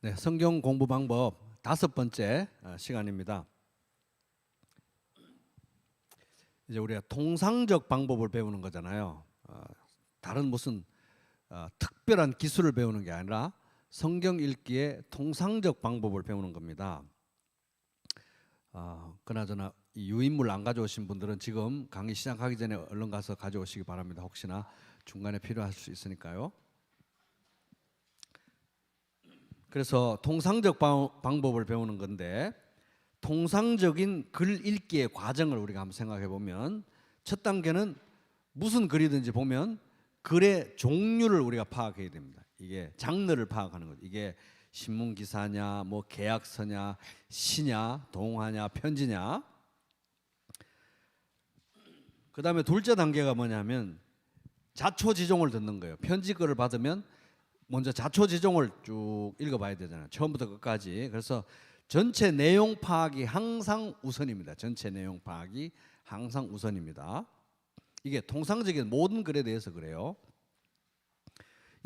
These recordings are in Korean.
네, 성경 공부 방법 5번째 시간입니다. 이제 우리가 통상적 방법을 배우는 거잖아요. 다른 무슨 특별한 기술을 배우는 게 아니라 성경 읽기의 통상적 방법을 배우는 겁니다. 그나저나 이 유인물 안 가져오신 분들은 지금 강의 시작하기 전에 얼른 가서 가져오시기 바랍니다. 혹시나 중간에 필요할 수 있으니까요. 그래서 통상적 방법을 배우는 건데, 통상적인 글 읽기의 과정을 우리가 한번 생각해 보면, 첫 단계는 무슨 글이든지 보면 글의 종류를 우리가 파악해야 됩니다. 이게 장르를 파악하는 거죠. 이게 신문 기사냐, 뭐 계약서냐, 시냐, 동화냐, 편지냐. 그 다음에 둘째 단계가 뭐냐면 자초지종을 듣는 거예요. 편지 글을 받으면 먼저 자초지종을 쭉 읽어봐야 되잖아요. 처음부터 끝까지. 그래서 전체 내용 파악이 항상 우선입니다. 전체 내용 파악이 항상 우선입니다. 이게 통상적인 모든 글에 대해서 그래요.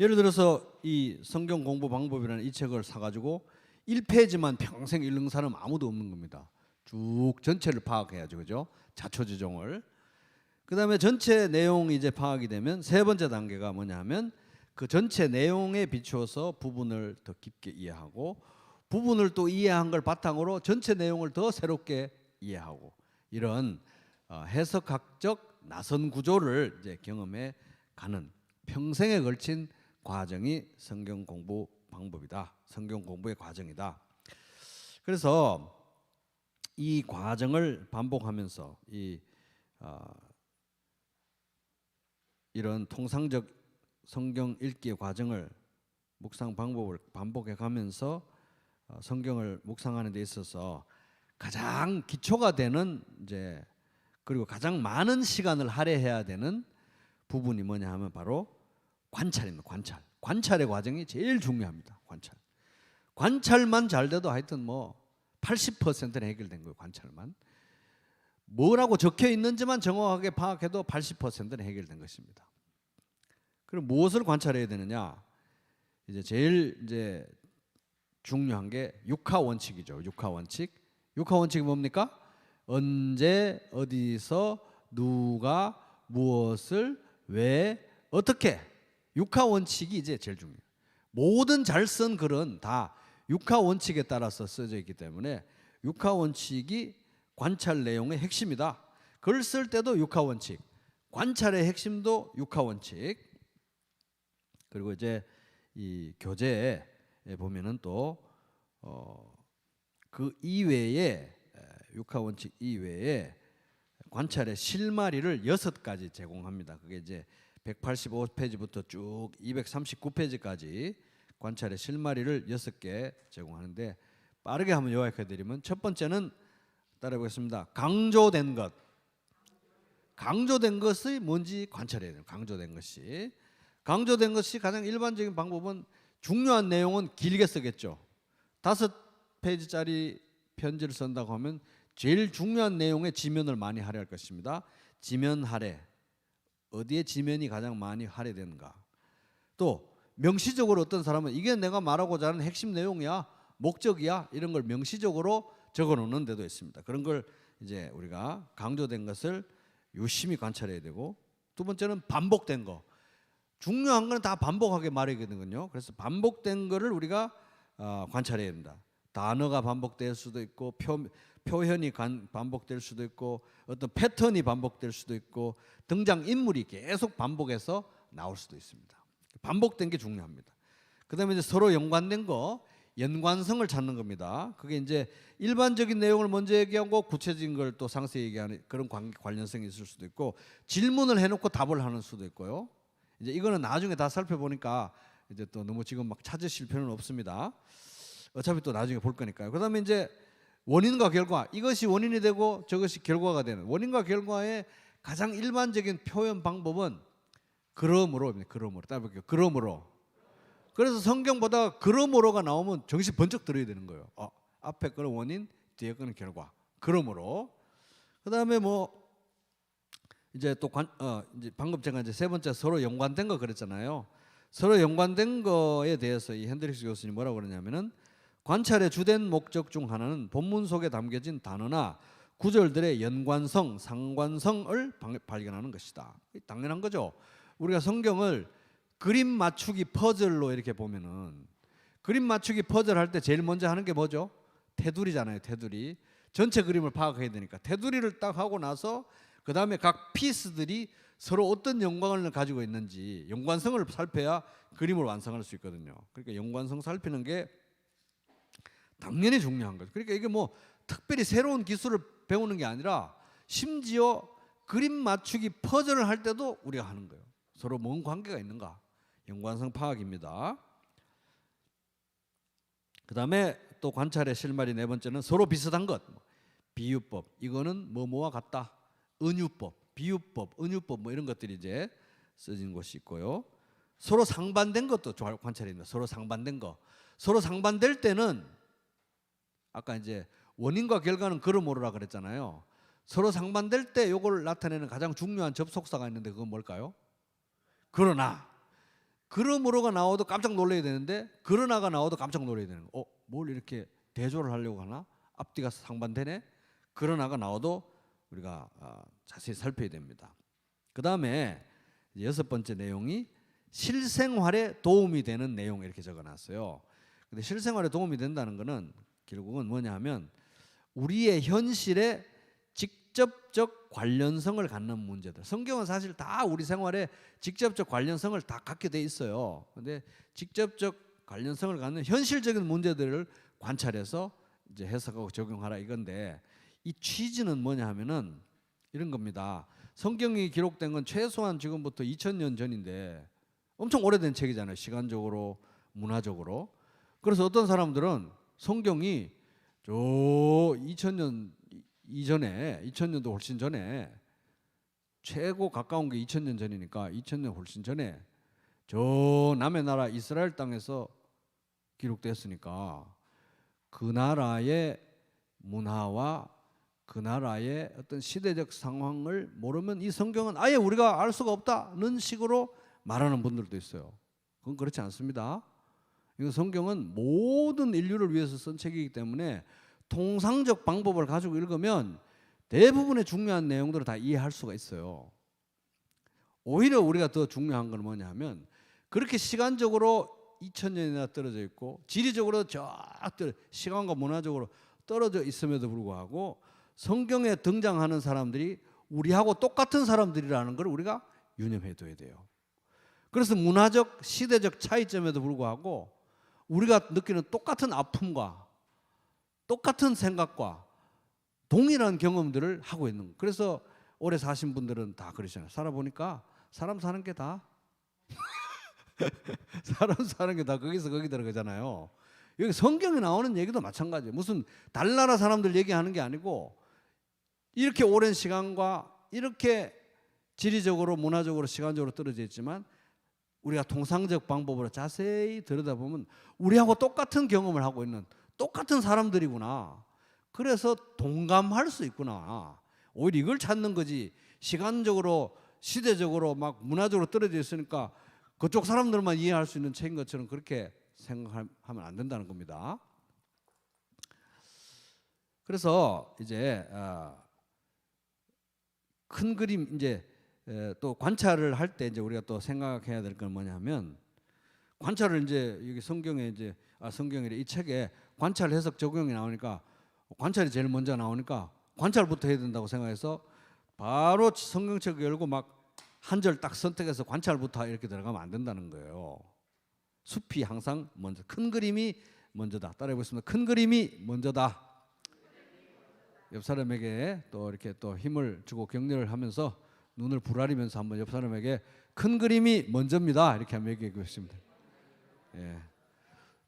예를 들어서 이 성경 공부 방법이라는 이 책을 사가지고 1페이지만 평생 읽는 사람 아무도 없는 겁니다. 쭉 전체를 파악해야죠, 그죠? 자초지종을. 그 다음에 전체 내용이 이제 파악이 되면 세 번째 단계가 뭐냐면 그 전체 내용에 비추어서 부분을 더 깊게 이해하고, 부분을 또 이해한 걸 바탕으로 전체 내용을 더 새롭게 이해하고, 이런 해석학적 나선 구조를 이제 경험해 가는 평생에 걸친 과정이 성경 공부 방법이다. 성경 공부의 과정이다. 그래서 이 과정을 반복하면서 이런 통상적 성경 읽기의 과정을, 묵상 방법을 반복해 가면서 성경을 묵상하는 데 있어서 가장 기초가 되는 이제, 그리고 가장 많은 시간을 할애해야 되는 부분이 뭐냐 하면 바로 관찰입니다. 관찰의 과정이 제일 중요합니다. 관찰만 잘 돼도 하여튼 뭐 80%는 해결된 거예요. 관찰만. 뭐라고 적혀 있는지만 정확하게 파악해도 80%는 해결된 것입니다. 그럼 무엇을 관찰해야 되느냐? 이제 제일 이제 중요한 게 육하 원칙이죠. 육하 원칙이 뭡니까? 언제, 어디서, 누가, 무엇을, 왜, 어떻게. 육하 원칙이 이제 제일 중요해요. 모든 잘 쓴 글은 다 육하 원칙에 따라서 써져 있기 때문에 육하 원칙이 관찰 내용의 핵심이다. 글 쓸 때도 육하 원칙, 관찰의 핵심도 육하 원칙. 그리고 이제 이 교재에 보면은 또 그 이외에, 육하 원칙 이외에 관찰의 실마리를 6가지 제공합니다. 그게 이제 185페이지부터 쭉 239페이지까지 관찰의 실마리를 6개 제공하는데, 빠르게 한번 요약해 드리면, 첫 번째는 따라해 보겠습니다. 강조된 것. 강조된 것이 뭔지 관찰해야 돼요. 강조된 것이 가장 일반적인 방법은, 중요한 내용은 길게 쓰겠죠. 5페이지짜리 편지를 쓴다고 하면 제일 중요한 내용의 지면을 많이 할애할 것입니다. 지면 할애. 어디에 지면이 가장 많이 할애되는가. 또 명시적으로 어떤 사람은 이게 내가 말하고자 하는 핵심 내용이야, 목적이야, 이런 걸 명시적으로 적어 놓는 데도 있습니다. 그런 걸 이제 우리가 강조된 것을 유심히 관찰해야 되고, 두 번째는 반복된 거. 중요한 건 다 반복하게 말해야 되거든요. 그래서 반복된 거를 우리가 관찰해야 됩니다. 단어가 반복될 수도 있고, 표현이 반복될 수도 있고, 어떤 패턴이 반복될 수도 있고, 등장인물이 계속 반복해서 나올 수도 있습니다. 반복된 게 중요합니다. 그 다음에 이제 서로 연관된 거, 연관성을 찾는 겁니다. 그게 이제 일반적인 내용을 먼저 얘기하고 구체적인 걸 또 상세히 얘기하는 그런 관련성이 있을 수도 있고, 질문을 해놓고 답을 하는 수도 있고요. 이제 이거는 나중에 다 살펴보니까 이제 또 너무 지금 막 찾으실 필요는 없습니다. 어차피 또 나중에 볼 거니까요. 그 다음에 이제 원인과 결과, 이것이 원인이 되고 저것이 결과가 되는, 원인과 결과의 가장 일반적인 표현 방법은 그러므로입니다. 그러므로. 그래서 성경보다 그러므로가 나오면 정신 번쩍 들어야 되는 거예요. 앞에 거는 원인, 뒤에 거는 결과. 그러므로. 그 다음에 뭐 이제 또 이제 방금 제가 이제 세 번째 서로 연관된 거 그랬잖아요. 서로 연관된 거에 대해서 이 핸드릭스 교수님 뭐라고 그러냐면은 관찰의 주된 목적 중 하나는 본문 속에 담겨진 단어나 구절들의 연관성, 상관성을 발견하는 것이다. 당연한 거죠. 우리가 성경을 그림 맞추기 퍼즐로 이렇게 보면은 그림 맞추기 퍼즐 할 때 제일 먼저 하는 게 뭐죠? 테두리잖아요. 테두리. 전체 그림을 파악해야 되니까 테두리를 딱 하고 나서 그 다음에 각 피스들이 서로 어떤 연관을 가지고 있는지 연관성을 살펴야 그림을 완성할 수 있거든요. 그러니까 연관성 살피는 게 당연히 중요한 거죠. 그러니까 이게 뭐 특별히 새로운 기술을 배우는 게 아니라 심지어 그림 맞추기 퍼즐을 할 때도 우리가 하는 거예요. 서로 뭔 관계가 있는가? 연관성 파악입니다. 그 다음에 또 관찰의 실마리 네 번째는 서로 비슷한 것. 비유법. 이거는 뭐뭐와 같다. 은유법, 비유법, 은유법 뭐 이런 것들이 이제 써진 것이 있고요. 서로 상반된 것도 관찰입니다. 서로 상반된 거. 서로 상반될 때는 아까 이제 원인과 결과는 그러므로라 그랬잖아요. 서로 상반될 때 이걸 나타내는 가장 중요한 접속사가 있는데 그건 뭘까요? 그러나. 그러므로가 나와도 깜짝 놀라야 되는데 그러나가 나와도 깜짝 놀라야 되는 거. 뭘 이렇게 대조를 하려고 하나? 앞뒤가 상반되네. 그러나가 나와도 우리가 자세히 살펴야 됩니다. 그 다음에 여섯 번째 내용이 실생활에 도움이 되는 내용 이렇게 적어놨어요. 근데 실생활에 도움이 된다는 것은 결국은 뭐냐 하면 우리의 현실에 직접적 관련성을 갖는 문제들. 성경은 사실 다 우리 생활에 직접적 관련성을 다 갖게 돼 있어요. 근데 직접적 관련성을 갖는 현실적인 문제들을 관찰해서 이제 해석하고 적용하라 이건데 이 취지는 뭐냐 하면은 이런 겁니다. 성경이 기록된 건 최소한 지금부터 2000년 전인데 엄청 오래된 책이잖아요. 시간적으로, 문화적으로. 그래서 어떤 사람들은 성경이 저 2000년 이전에 2000년도 훨씬 전에 최고 가까운 게 2000년 전이니까 2000년 훨씬 전에 저 남의 나라 이스라엘 땅에서 기록됐으니까 그 나라의 문화와 그 나라의 어떤 시대적 상황을 모르면 이 성경은 아예 우리가 알 수가 없다는 식으로 말하는 분들도 있어요. 그건 그렇지 않습니다. 이 성경은 모든 인류를 위해서 쓴 책이기 때문에 통상적 방법을 가지고 읽으면 대부분의 중요한 내용들을 다 이해할 수가 있어요. 오히려 우리가 더 중요한 건 뭐냐 하면 그렇게 시간적으로 2000년이나 떨어져 있고 지리적으로 시간과 문화적으로 떨어져 있음에도 불구하고 성경에 등장하는 사람들이 우리하고 똑같은 사람들이라는 걸 우리가 유념해 둬야 돼요. 그래서 문화적, 시대적 차이점에도 불구하고 우리가 느끼는 똑같은 아픔과 똑같은 생각과 동일한 경험들을 하고 있는 거예요. 그래서 오래 사신 분들은 다 그러시잖아요. 살아보니까 사람 사는 게 다 사람 사는 게 다 거기서 거기 들어가잖아요. 여기 성경에 나오는 얘기도 마찬가지예요. 무슨 달나라 사람들 얘기하는 게 아니고 이렇게 오랜 시간과 이렇게 지리적으로 문화적으로 시간적으로 떨어져 있지만 우리가 통상적 방법으로 자세히 들여다보면 우리하고 똑같은 경험을 하고 있는 똑같은 사람들이구나. 그래서 동감할 수 있구나. 오히려 이걸 찾는 거지. 시간적으로 시대적으로 막 문화적으로 떨어져 있으니까 그쪽 사람들만 이해할 수 있는 책인 것처럼 그렇게 생각하면 안 된다는 겁니다. 그래서 이제 큰 그림 이제 또 관찰을 할 때 이제 우리가 또 생각해야 될 건 뭐냐면 관찰을 이제 여기 성경에 이제 성경이래 이 책에 관찰 해석 적용이 나오니까 관찰이 제일 먼저 나오니까 관찰부터 해야 된다고 생각해서 바로 성경책 열고 막 한 절 딱 선택해서 관찰부터 이렇게 들어가면 안 된다는 거예요. 숲이 항상 먼저, 큰 그림이 먼저다. 따라해 보겠습니다. 큰 그림이 먼저다. 옆 사람에게 또 이렇게 또 힘을 주고 격려를 하면서 눈을 부라리면서 한번 옆 사람에게 큰 그림이 먼저입니다. 이렇게 한번 얘기해 보겠습니다. 예.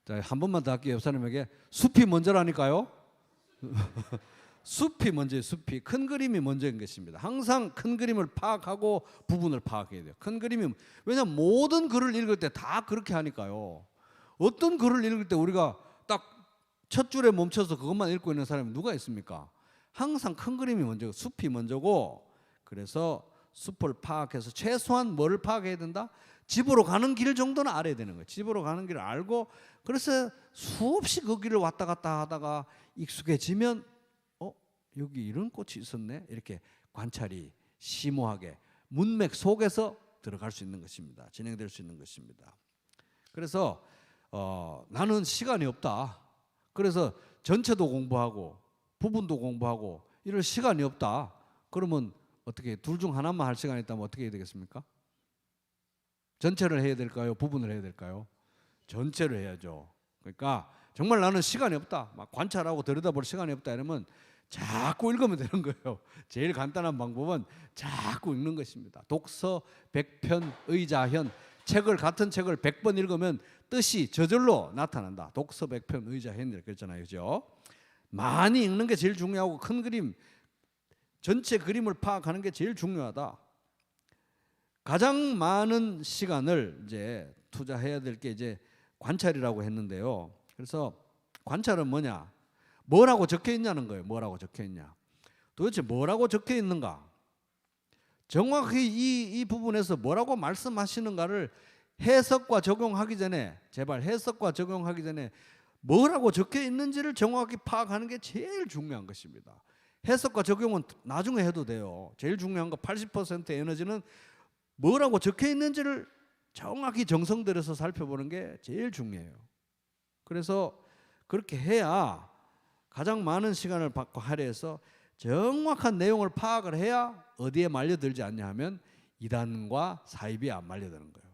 자, 한 번만 더 할게요. 옆 사람에게 숲이 먼저라니까요. 숲이 먼저예요. 숲이 큰 그림이 먼저인 것입니다. 항상 큰 그림을 파악하고 부분을 파악해야 돼요. 큰 그림이 왜냐하면 모든 글을 읽을 때 다 그렇게 하니까요. 어떤 글을 읽을 때 우리가 딱 첫 줄에 멈춰서 그것만 읽고 있는 사람이 누가 있습니까? 항상 큰 그림이 먼저, 숲이 먼저고 그래서 숲을 파악해서 최소한 뭐를 파악해야 된다? 집으로 가는 길 정도는 알아야 되는 거예요. 집으로 가는 길을 알고 그래서 수없이 그 길을 왔다 갔다 하다가 익숙해지면 여기 이런 꽃이 있었네 이렇게 관찰이 심오하게 문맥 속에서 들어갈 수 있는 것입니다. 진행될 수 있는 것입니다. 그래서 나는 시간이 없다. 그래서 전체도 공부하고 부분도 공부하고 이럴 시간이 없다. 그러면 어떻게 둘 중 하나만 할 시간이 있다면 어떻게 해야 되겠습니까? 전체를 해야 될까요? 부분을 해야 될까요? 전체를 해야죠. 그러니까 정말 나는 시간이 없다. 막 관찰하고 들여다볼 시간이 없다 이러면 자꾸 읽으면 되는 거예요. 제일 간단한 방법은 자꾸 읽는 것입니다. 독서 100편 의자현 같은 책을 100번 읽으면 뜻이 저절로 나타난다. 독서 100편 의자현 이렇게 했잖아요. 그죠? 많이 읽는 게 제일 중요하고 큰 그림 전체 그림을 파악하는 게 제일 중요하다. 가장 많은 시간을 이제 투자해야 될 게 이제 관찰이라고 했는데요. 그래서 관찰은 뭐냐? 뭐라고 적혀 있냐는 거예요. 뭐라고 적혀 있냐? 도대체 뭐라고 적혀 있는가? 정확히 이 부분에서 뭐라고 말씀하시는가를 해석과 적용하기 전에 제발 해석과 적용하기 전에 뭐라고 적혀 있는지를 정확히 파악하는 게 제일 중요한 것입니다. 해석과 적용은 나중에 해도 돼요. 제일 중요한 거 80%의 에너지는 뭐라고 적혀 있는지를 정확히 정성 들여서 살펴보는 게 제일 중요해요. 그래서 그렇게 해야 가장 많은 시간을 받고 할애해서 정확한 내용을 파악을 해야 어디에 말려들지 않냐 하면 이단과 사입이 안 말려드는 거예요.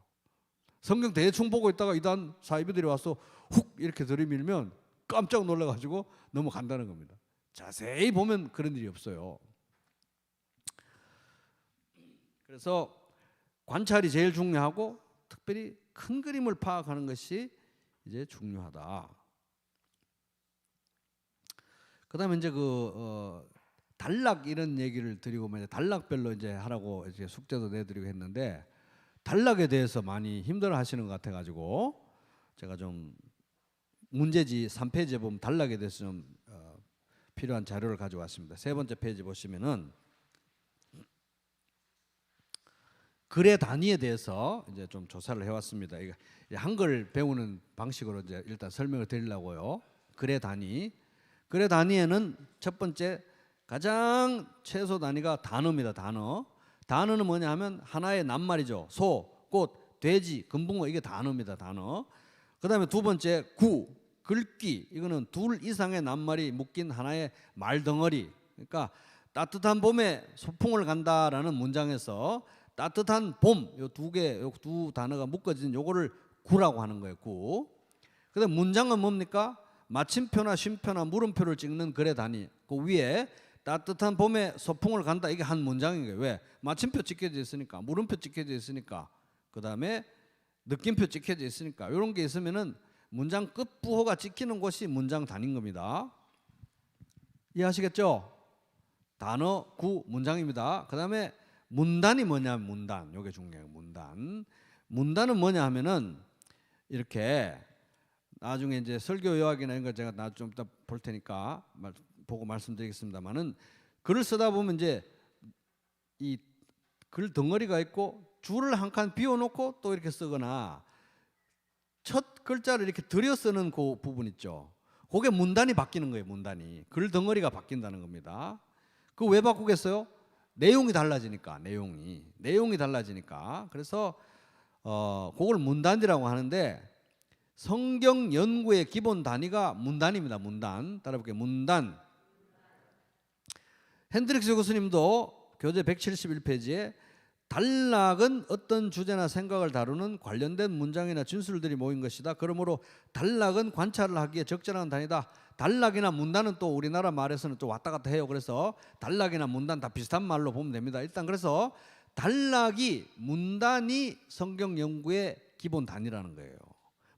성경 대충 보고 있다가 이단 사입이들이 와서 훅 이렇게 들이밀면 깜짝 놀라가지고 넘어간다는 겁니다. 자세히 보면 그런 일이 없어요. 그래서 관찰이 제일 중요하고 특별히 큰 그림을 파악하는 것이 이제 중요하다. 그다음에 이제 단락 이런 얘기를 드리고 단락별로 이제 하라고 이제 숙제도 내드리고 했는데 단락에 대해서 많이 힘들어하시는 것 같아가지고 제가 좀 문제지 3페이지에 보면 단락에 대해서 좀 필요한 자료를 가져왔습니다. 세 번째 페이지 보시면은 글의 단위에 대해서 이제 좀 조사를 해왔습니다. 이게 한글 배우는 방식으로 이제 일단 설명을 드리려고요. 글의 단위. 글의 단위에는 첫 번째 가장 최소 단위가 단어입니다. 단어. 단어는 뭐냐 하면 하나의 낱말이죠. 소, 꽃, 돼지, 금붕어 이게 단어입니다. 단어. 그 다음에 두 번째 구, 글귀. 이거는 둘 이상의 낱말이 묶인 하나의 말덩어리. 그러니까 따뜻한 봄에 소풍을 간다라는 문장에서 따뜻한 봄 요 두 단어가 묶어진 요거를 구라고 하는 거예요. 구. 그다음 문장은 뭡니까? 마침표나 쉼표나 물음표를 찍는 글의 단위. 그 위에 따뜻한 봄에 소풍을 간다 이게 한 문장인 거예요. 왜? 마침표 찍혀져 있으니까, 물음표 찍혀져 있으니까, 그다음에 느낌표 찍혀져 있으니까 이런 게 있으면은 문장 끝 부호가 찍히는 곳이 문장 단위인 겁니다. 이해하시겠죠? 단어 구 문장입니다. 그다음에 문단이 뭐냐면 문단. 이게 중요해요. 문단. 문단은 뭐냐 하면은 이렇게 나중에 이제 설교 요약이나 이런 거 제가 나중에 좀 이따 볼 테니까 보고 말씀드리겠습니다만은 글을 쓰다 보면 이제 이 글 덩어리가 있고 줄을 한 칸 비워놓고 또 이렇게 쓰거나 첫 글자를 이렇게 들여 쓰는 그 부분 있죠. 그게 문단이 바뀌는 거예요. 문단이 글 덩어리가 바뀐다는 겁니다. 그거 왜 바꾸겠어요? 내용이 달라지니까. 내용이 달라지니까. 그래서 그걸 문단이라고 하는데 성경 연구의 기본 단위가 문단입니다. 문단. 따라볼게요. 문단. 핸드릭스 교수님도 교재 171페이지에 단락은 어떤 주제나 생각을 다루는 관련된 문장이나 진술들이 모인 것이다. 그러므로 단락은 관찰을 하기에 적절한 단위다. 단락이나 문단은 또 우리나라 말에서는 또 왔다 갔다 해요. 그래서 단락이나 문단 다 비슷한 말로 보면 됩니다. 일단 그래서 문단이 성경 연구의 기본 단위라는 거예요.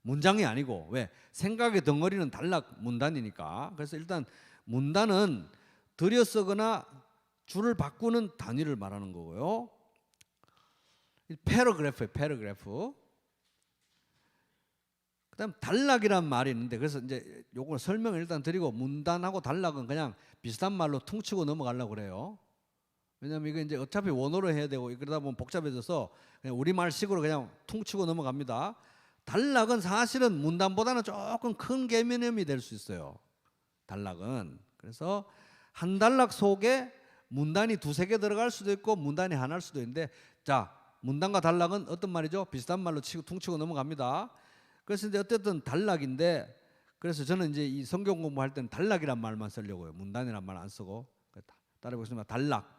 문장이 아니고. 왜? 생각의 덩어리는 단락 문단이니까. 그래서 일단 문단은 들여 쓰거나 줄을 바꾸는 단위를 말하는 거고요. 패러그래프예요. 패러그래프. 그다음 단락이란 말이 있는데 그래서 이제 요거 설명을 일단 드리고 문단하고 단락은 그냥 비슷한 말로 퉁치고 넘어가려고 그래요. 왜냐하면 이거 이제 어차피 원어로 해야 되고 그러다 보면 복잡해져서 그냥 우리말식으로 그냥 퉁치고 넘어갑니다. 단락은 사실은 문단보다는 조금 큰 개념이 될 수 있어요. 단락은. 그래서 한 단락 속에 문단이 두세 개 들어갈 수도 있고 문단이 하나일 수도 있는데, 자, 문단과 단락은 어떤 말이죠? 비슷한 말로 퉁치고 넘어갑니다. 그래서 이제 어쨌든 단락인데, 그래서 저는 이제 이 성경 공부할 때는 단락이란 말만 쓰려고요. 문단이란 말 안 쓰고. 따라해보겠습니다. 단락.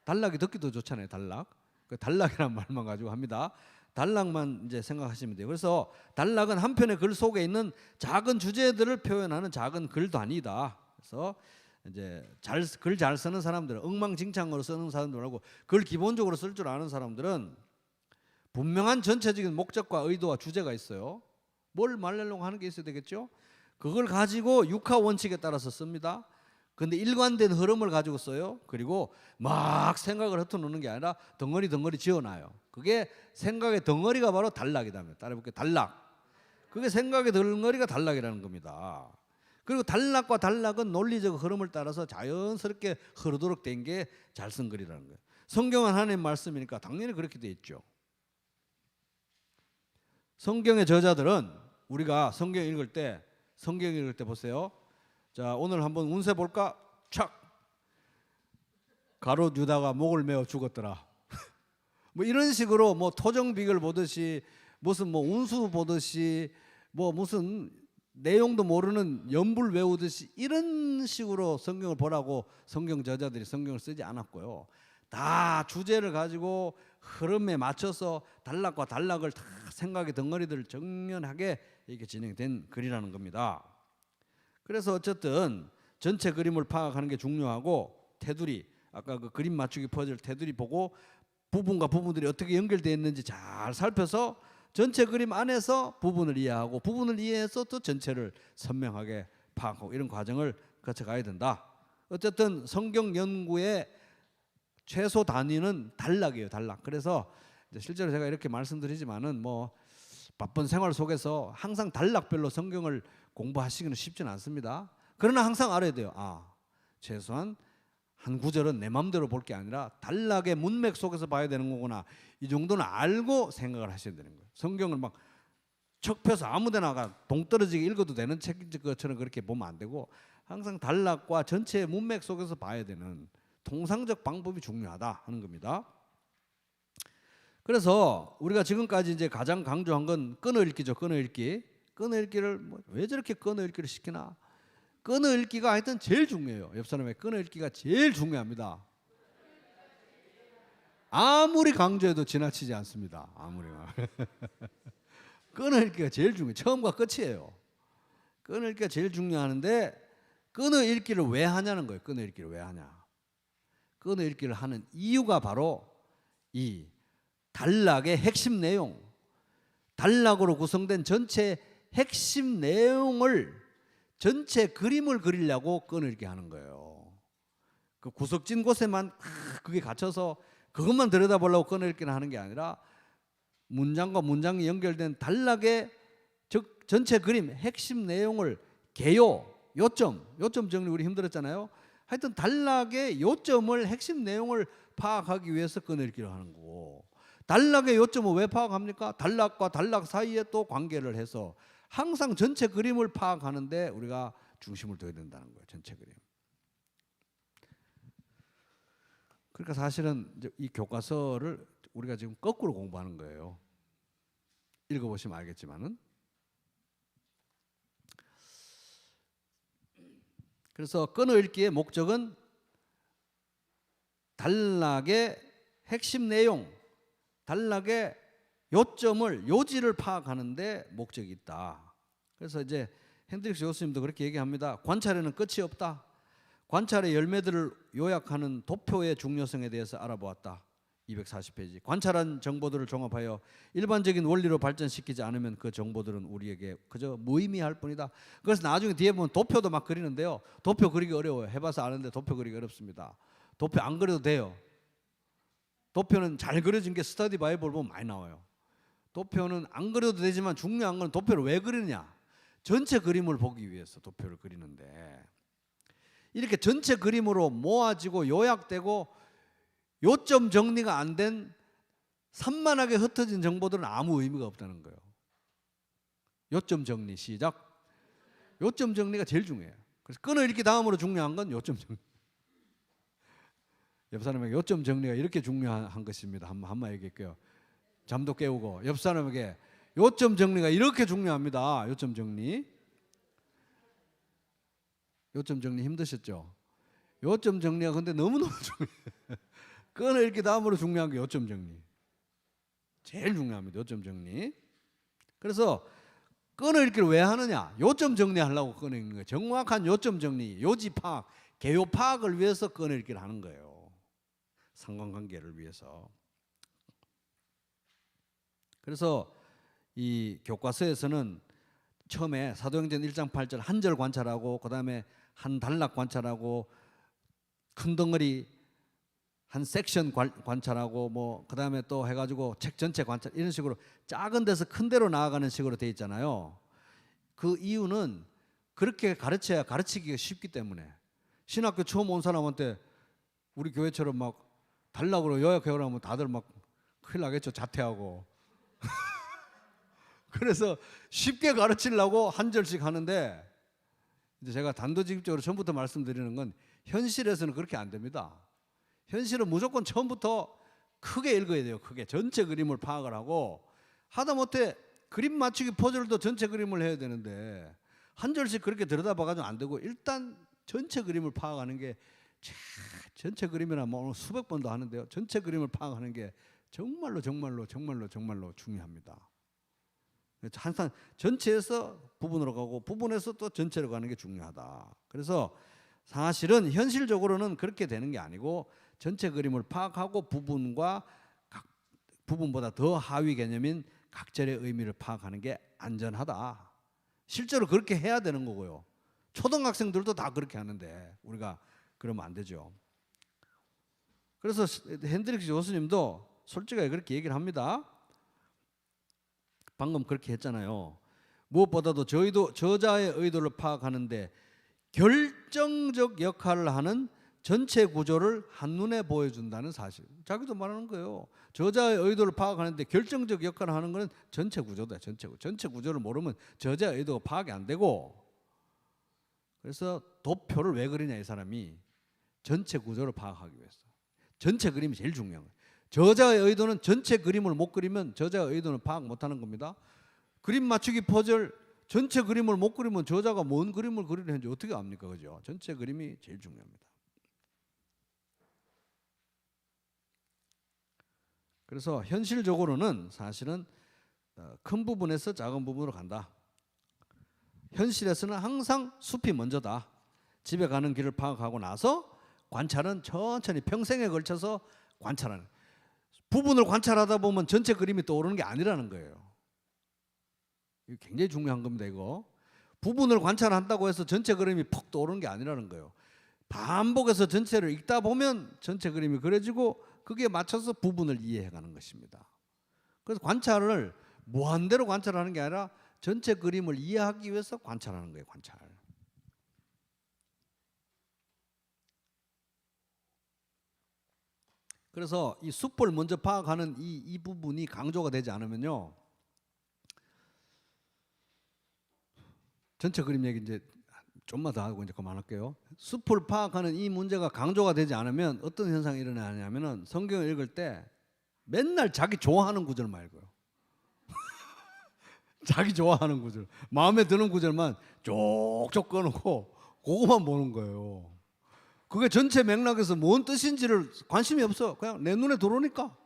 단락이 듣기도 좋잖아요. 단락. 그 단락이란 말만 가지고 합니다. 단락만 이제 생각하시면 돼요. 그래서 단락은 한 편의 글 속에 있는 작은 주제들을 표현하는 작은 글 단위다. 그래서 이제 글 잘 쓰는 사람들은, 엉망진창으로 쓰는 사람들 말고 글 기본적으로 쓸 줄 아는 사람들은 분명한 전체적인 목적과 의도와 주제가 있어요. 뭘 말하려고 하는 게 있어야 되겠죠. 그걸 가지고 육하 원칙에 따라서 씁니다. 근데 일관된 흐름을 가지고 써요. 그리고 막 생각을 흩어놓는 게 아니라 덩어리 지어놔요. 그게 생각의 덩어리가 바로 단락이다. 따라해볼게요. 단락. 그게 생각의 덩어리가 단락이라는 겁니다. 그리고 단락과 단락은 논리적 흐름을 따라서 자연스럽게 흐르도록 된 게 잘 쓴 글이라는 거예요. 성경은 하나님 말씀이니까 당연히 그렇게 돼 있죠. 성경의 저자들은 우리가 성경 읽을 때 보세요. 자, 오늘 한번 운세 볼까? 착! 가롯 유다가 목을 메어 죽었더라. 뭐 이런 식으로 뭐 토정비결 보듯이 무슨 뭐 운수 보듯이 뭐 무슨 내용도 모르는 연불 외우듯이 이런 식으로 성경을 보라고 성경 저자들이 성경을 쓰지 않았고요. 다 주제를 가지고 흐름에 맞춰서 단락과 단락을 다 생각의 덩어리들을 정연하게 이렇게 진행된 글이라는 겁니다. 그래서 어쨌든 전체 그림을 파악하는 게 중요하고, 테두리, 아까 그 그림 맞추기 퍼즐 테두리 보고 부분과 부분들이 어떻게 연결되어 있는지 잘 살펴서 전체 그림 안에서 부분을 이해하고 부분을 이해해서 또 전체를 선명하게 파악하고 이런 과정을 거쳐가야 된다. 어쨌든 성경 연구의 최소 단위는 단락이에요. 단락. 그래서 실제로 제가 이렇게 말씀드리지만은 뭐 바쁜 생활 속에서 항상 단락별로 성경을 공부하시기는 쉽지는 않습니다. 그러나 항상 알아야 돼요. 최소한 한 구절은 내 마음대로 볼 게 아니라 단락의 문맥 속에서 봐야 되는 거구나. 이 정도는 알고 생각을 하셔야 되는 거예요. 성경을 막 척 펴서 아무데나 동떨어지게 읽어도 되는 책인 것처럼 그렇게 보면 안 되고, 항상 단락과 전체의 문맥 속에서 봐야 되는 통상적 방법이 중요하다 하는 겁니다. 그래서 우리가 지금까지 이제 가장 강조한 건 끊어읽기죠. 끊어읽기. 끊어읽기를 왜 저렇게 끊어읽기를 시키나? 끊어읽기가 하여튼 제일 중요해요. 옆 사람의 끊어읽기가 제일 중요합니다. 아무리 강조해도 지나치지 않습니다. 아무리 끊어읽기가 제일 중요해요. 처음과 끝이에요. 끊어읽기가 제일 중요하는데 끊어읽기를 왜 하냐는 거예요. 끊어읽기를 왜 하냐? 끊어읽기를 하는 이유가 바로 이 단락의 핵심 내용, 단락으로 구성된 전체 핵심 내용을, 전체 그림을 그리려고 끊어읽기 하는 거예요. 그 구석진 곳에만 그게 갇혀서 그것만 들여다보려고 끊어읽기를 하는 게 아니라 문장과 문장이 연결된 단락의 즉 전체 그림 핵심 내용을 개요, 요점 정리 우리 힘들었잖아요. 하여튼 단락의 요점을, 핵심 내용을 파악하기 위해서 끊어읽기를 하는 거고, 단락의 요점을 왜 파악합니까? 단락과 단락 사이에 또 관계를 해서 항상 전체 그림을 파악하는데 우리가 중심을 둬야 된다는 거예요. 전체 그림. 그러니까 사실은 이제 이 교과서를 우리가 지금 거꾸로 공부하는 거예요. 읽어보시면 알겠지만은. 그래서 끊어읽기의 목적은 단락의 핵심 내용, 단락의 요점을, 요지를 파악하는 데 목적이 있다. 그래서 이제 핸드릭스 교수님도 그렇게 얘기합니다. 관찰에는 끝이 없다. 관찰의 열매들을 요약하는 도표의 중요성에 대해서 알아보았다. 240페이지. 관찰한 정보들을 종합하여 일반적인 원리로 발전시키지 않으면 그 정보들은 우리에게 그저 무의미할 뿐이다. 그래서 나중에 뒤에 보면 도표도 막 그리는데요. 도표 그리기 어려워요. 해봐서 아는데 도표 그리기 어렵습니다. 도표 안 그려도 돼요. 도표는 잘 그려진 게 스터디 바이블 보면 많이 나와요. 도표는 안 그려도 되지만 중요한 건 도표를 왜 그리느냐. 전체 그림을 보기 위해서 도표를 그리는데, 이렇게 전체 그림으로 모아지고 요약되고 요점 정리가 안 된 산만하게 흩어진 정보들은 아무 의미가 없다는 거예요. 요점 정리 시작. 요점 정리가 제일 중요해요. 그래서 끊어읽기 다음으로 중요한 건 요점 정리. 옆 사람에게 요점 정리가 이렇게 중요한 것입니다. 한번 얘기할게요. 잠도 깨우고 옆 사람에게 요점 정리가 이렇게 중요합니다. 요점 정리. 요점 정리 힘드셨죠? 요점 정리가 근데 너무너무 중요해요. 끊어읽기 다음으로 중요한 게 요점 정리. 제일 중요합니다. 요점 정리. 그래서 끊어읽기를 왜 하느냐? 요점 정리하려고 끊어읽는 거예요. 정확한 요점 정리, 요지 파악, 개요 파악을 위해서 끊어읽기를 하는 거예요. 상관관계를 위해서. 그래서 이 교과서에서는 처음에 사도행전 1장 8절 한 절 관찰하고 그 다음에 한 단락 관찰하고 큰 덩어리 한 섹션 관찰하고 뭐 그 다음에 또 해가지고 책 전체 관찰 이런 식으로 작은 데서 큰 데로 나아가는 식으로 돼 있잖아요. 그 이유는 그렇게 가르쳐야 가르치기가 쉽기 때문에. 신학교 처음 온 사람한테 우리 교회처럼 막 달라고 요약해오라 하면 다들 막 큰일 나겠죠. 자퇴하고. 그래서 쉽게 가르치려고 한 절씩 하는데 이제 제가 단도직입적으로 처음부터 말씀드리는 건 현실에서는 그렇게 안 됩니다. 현실은 무조건 처음부터 크게 읽어야 돼요. 크게 전체 그림을 파악을 하고 하다못해 그림 맞추기 퍼즐도 전체 그림을 해야 되는데 한 절씩 그렇게 들여다봐가지고 안 되고 일단 전체 그림을 파악하는 게 전체 그림이나 뭐 수백 번도 하는데요. 전체 그림을 파악하는 게 정말로 중요합니다. 항상 전체에서 부분으로 가고 부분에서 또 전체로 가는 게 중요하다. 그래서 사실은 현실적으로는 그렇게 되는 게 아니고 전체 그림을 파악하고 부분과 각 부분보다 더 하위 개념인 각절의 의미를 파악하는 게 안전하다. 실제로 그렇게 해야 되는 거고요. 초등학생들도 다 그렇게 하는데 우리가 그러면 안 되죠. 그래서 핸드릭스 교수님도 솔직하게 그렇게 얘기를 합니다. 방금 그렇게 했잖아요. 무엇보다도 저희도 저자의 의도를 파악하는데 결정적 역할을 하는 전체 구조를 한눈에 보여준다는 사실. 자기도 말하는 거예요. 저자의 의도를 파악하는데 결정적 역할을 하는 것은 전체 구조다. 전체 구조를 모르면 저자의 의도가 파악이 안 되고. 그래서 도표를 왜 그리냐 이 사람이. 전체 구조를 파악하기 위해서. 전체 그림이 제일 중요한 거예요. 저자의 의도는 전체 그림을 못 그리면 저자의 의도는 파악 못하는 겁니다. 그림 맞추기 퍼즐 전체 그림을 못 그리면 저자가 뭔 그림을 그리는지 어떻게 압니까? 그죠? 전체 그림이 제일 중요합니다. 그래서 현실적으로는 사실은 큰 부분에서 작은 부분으로 간다. 현실에서는 항상 숲이 먼저다. 집에 가는 길을 파악하고 나서 관찰은 천천히 평생에 걸쳐서 관찰하는. 부분을 관찰하다 보면 전체 그림이 떠오르는 게 아니라는 거예요. 이거 굉장히 중요한 겁니다. 이거 부분을 관찰한다고 해서 전체 그림이 퍽 떠오르는 게 아니라는 거예요. 반복해서 전체를 읽다 보면 전체 그림이 그려지고 그게 맞춰서 부분을 이해해가는 것입니다. 그래서 관찰을 무한대로 관찰하는 게 아니라 전체 그림을 이해하기 위해서 관찰하는 거예요. 관찰. 그래서 이 숲을 먼저 파악하는 이 부분이 강조가 되지 않으면요. 전체 그림 얘기 이제 좀만 더 하고 이제 그만할게요. 숲을 파악하는 이 문제가 강조가 되지 않으면 어떤 현상이 일어나냐면은 성경을 읽을 때 맨날 자기 좋아하는 구절만 읽어요. 자기 좋아하는 구절, 마음에 드는 구절만 쪽쪽 꺼놓고 그거만 보는 거예요. 그게 전체 맥락에서 뭔 뜻인지를 관심이 없어. 그냥 내 눈에 들어오니까.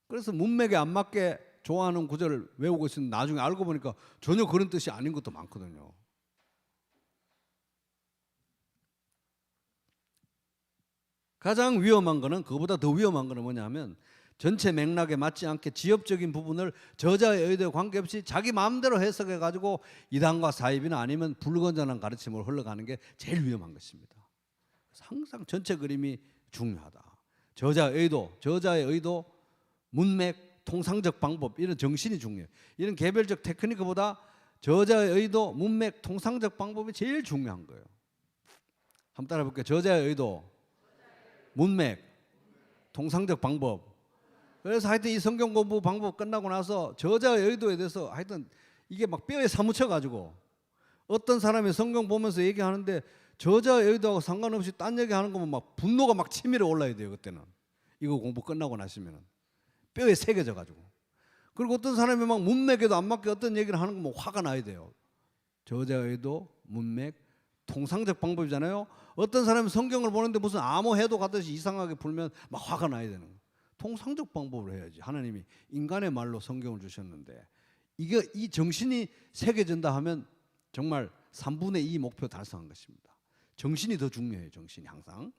그래서 문맥에 안 맞게 좋아하는 구절을 외우고 있으면 나중에 알고 보니까 전혀 그런 뜻이 아닌 것도 많거든요. 가장 위험한 거는 그거보다 더 위험한 거는 뭐냐면 전체 맥락에 맞지 않게 지엽적인 부분을 저자의 의도에 관계없이 자기 마음대로 해석해 가지고 이단과 사입이나 아니면 불건전한 가르침으로 흘러가는 게 제일 위험한 것입니다. 그래서 항상 전체 그림이 중요하다. 저자의 의도, 문맥, 통상적 방법 이런 정신이 중요해요. 이런 개별적 테크니크보다 저자의 의도, 문맥, 통상적 방법이 제일 중요한 거예요. 한번 따라 볼게요. 저자의 의도, 문맥, 통상적 방법. 그래서 하여튼 이 성경 공부 방법 끝나고 나서 저자의 의도에 대해서 하여튼 이게 막 뼈에 사무쳐 가지고 어떤 사람이 성경 보면서 얘기하는데 저자의 의도하고 상관없이 딴 얘기하는 거면 막 분노가 막 치밀어 올라야 돼요. 그때는 이거 공부 끝나고 나시면은 뼈에 새겨져 가지고. 그리고 어떤 사람이 막 문맥에도 안 맞게 어떤 얘기를 하는 거면 화가 나야 돼요. 저자의 의도, 문맥, 통상적 방법이잖아요. 어떤 사람이 성경을 보는데 무슨 암호해도 가듯이 이상하게 풀면 막 화가 나야 되는 거예요. 통상적 방법을 해야지. 하나님이 인간의 말로 성경을 주셨는데 이게 이 정신이 새겨진다 하면 정말 3분의 2 목표 달성한 것입니다. 정신이 더 중요해요. 정신이 항상.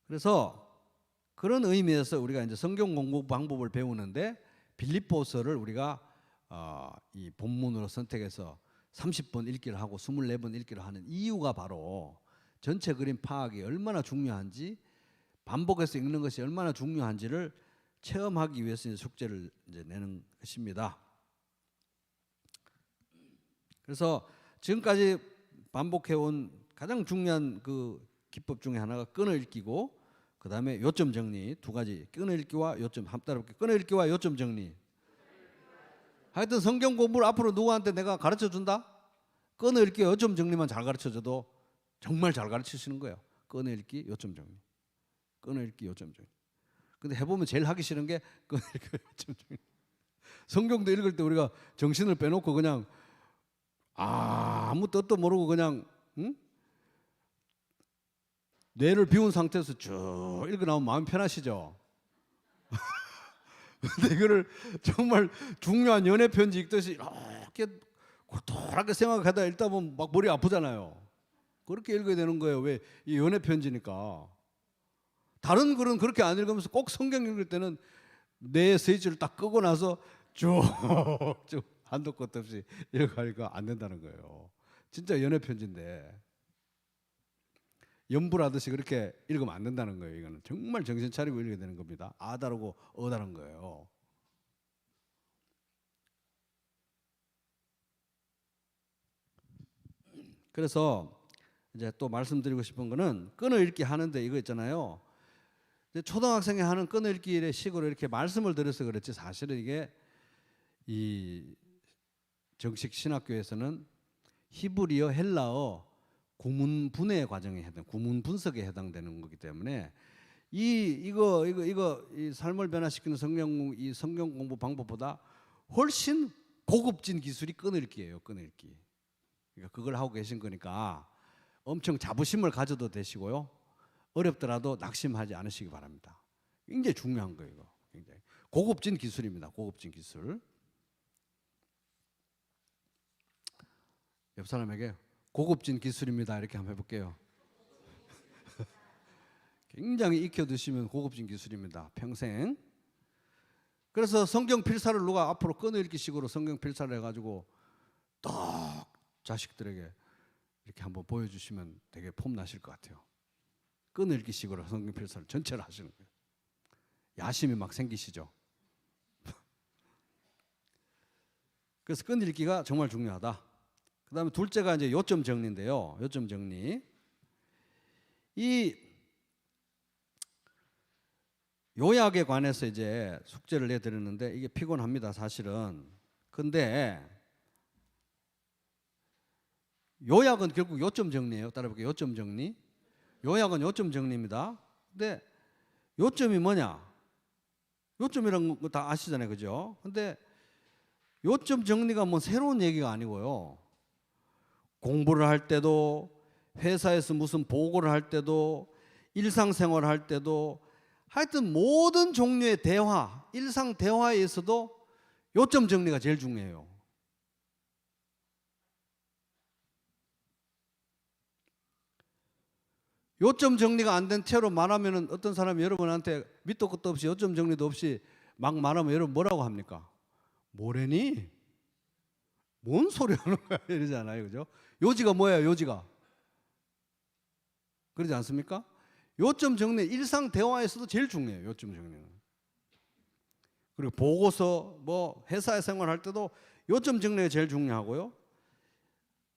그래서 그런 의미에서 우리가 이제 성경 공부 방법을 배우는데 빌립보서를 우리가 이 본문으로 선택해서 30번 읽기를 하고 24번 읽기를 하는 이유가 바로 전체 그림 파악이 얼마나 중요한지, 반복해서 읽는 것이 얼마나 중요한지를 체험하기 위해서 숙제를 이제 내는 것입니다. 그래서 지금까지 반복해온 가장 중요한 그 기법 중에 하나가 끈을 읽기고, 그 다음에 요점 정리 두 가지. 끈을 읽기와 요점 한번 따라볼게요. 끈을 읽기와 요점 정리. 하여튼 성경 공부를 앞으로 누구한테 내가 가르쳐 준다? 끈을 읽기, 요점 정리만 잘 가르쳐 줘도 정말 잘 가르치시는 거예요. 끈을 읽기, 요점 정리. 끈을 읽기, 요점 정리. 근데 해보면 제일 하기 싫은 게 끈을 읽기, 요점 정리. 성경도 읽을 때 우리가 정신을 빼놓고 그냥 아무 뜻도 모르고 그냥 뇌를 비운 상태에서 쭉 읽어 나오면 마음이 편하시죠? 근데 이거를 정말 중요한 연애 편지 읽듯이 이렇게 고통하게 생각하다 읽다 보면 막 머리 아프잖아요. 그렇게 읽어야 되는 거예요. 왜? 이 연애 편지니까. 다른 글은 그렇게 안 읽으면서 꼭 성경 읽을 때는 내 스위치를 딱 끄고 나서 쭉 한도 끝 없이 읽어가니까 안 된다는 거예요. 진짜 연애 편지인데 연불하듯이 그렇게 읽으면 안 된다는 거예요. 이거는 정말 정신 차리고 읽어야 되는 겁니다. 아 다르고 어 다른 거예요. 그래서 이제 또 말씀드리고 싶은 거는 끈을 읽기 하는데 이거 있잖아요. 이제 초등학생이 하는 끈을 읽기의 식으로 이렇게 말씀을 드려서 그렇지 사실은 이게 이 정식 신학교에서는 히브리어, 헬라어 구문 분해 과정에 해당, 구문 분석에 해당되는 거기 때문에 이거 이 삶을 변화시키는 성경 공부 방법보다 훨씬 고급진 기술이 끈을 읽기예요. 끈을 읽기. 그러니까 그걸 하고 계신 거니까 엄청 자부심을 가져도 되시고요. 어렵더라도 낙심하지 않으시기 바랍니다. 굉장히 중요한 거예요. 이거. 굉장히 고급진 기술입니다. 고급진 기술. 옆 사람에게 고급진 기술입니다. 이렇게 한번 해볼게요. 굉장히 익혀두시면 고급진 기술입니다. 평생. 그래서 성경 필사를 누가 앞으로 끊어읽기식으로 성경 필사를 해가지고 딱 자식들에게 이렇게 한번 보여주시면 되게 폼나실 것 같아요. 끊어읽기식으로 성경 필사를 전체를 하시는 거예요. 야심이 막 생기시죠. 그래서 끊어읽기가 정말 중요하다. 그 다음에 둘째가 이제 요점 정리인데요. 요점 정리. 이 요약에 관해서 이제 숙제를 내드렸는데 이게 피곤합니다, 사실은. 근데 요약은 결국 요점 정리예요. 따라볼게요. 요점 정리. 요약은 요점 정리입니다. 근데 요점이 뭐냐? 요점이라는 거 다 아시잖아요, 그죠? 근데 요점 정리가 뭐 새로운 얘기가 아니고요. 공부를 할 때도, 회사에서 무슨 보고를 할 때도, 일상생활을 할 때도, 하여튼 모든 종류의 대화, 일상 대화에 있어도 요점 정리가 제일 중요해요. 요점 정리가 안 된 채로 말하면 어떤 사람이 여러분한테 밑도 끝도 없이 요점 정리도 없이 막 말하면 여러분 뭐라고 합니까? 뭐래니? 뭔 소리 하는 거야? 이러잖아요. 그죠? 요지가 뭐예요? 요지가. 그러지 않습니까? 요점 정리, 일상 대화에서도 제일 중요해요. 요점 정리는. 그리고 보고서, 뭐 회사에 생활할 때도 요점 정리가 제일 중요하고요.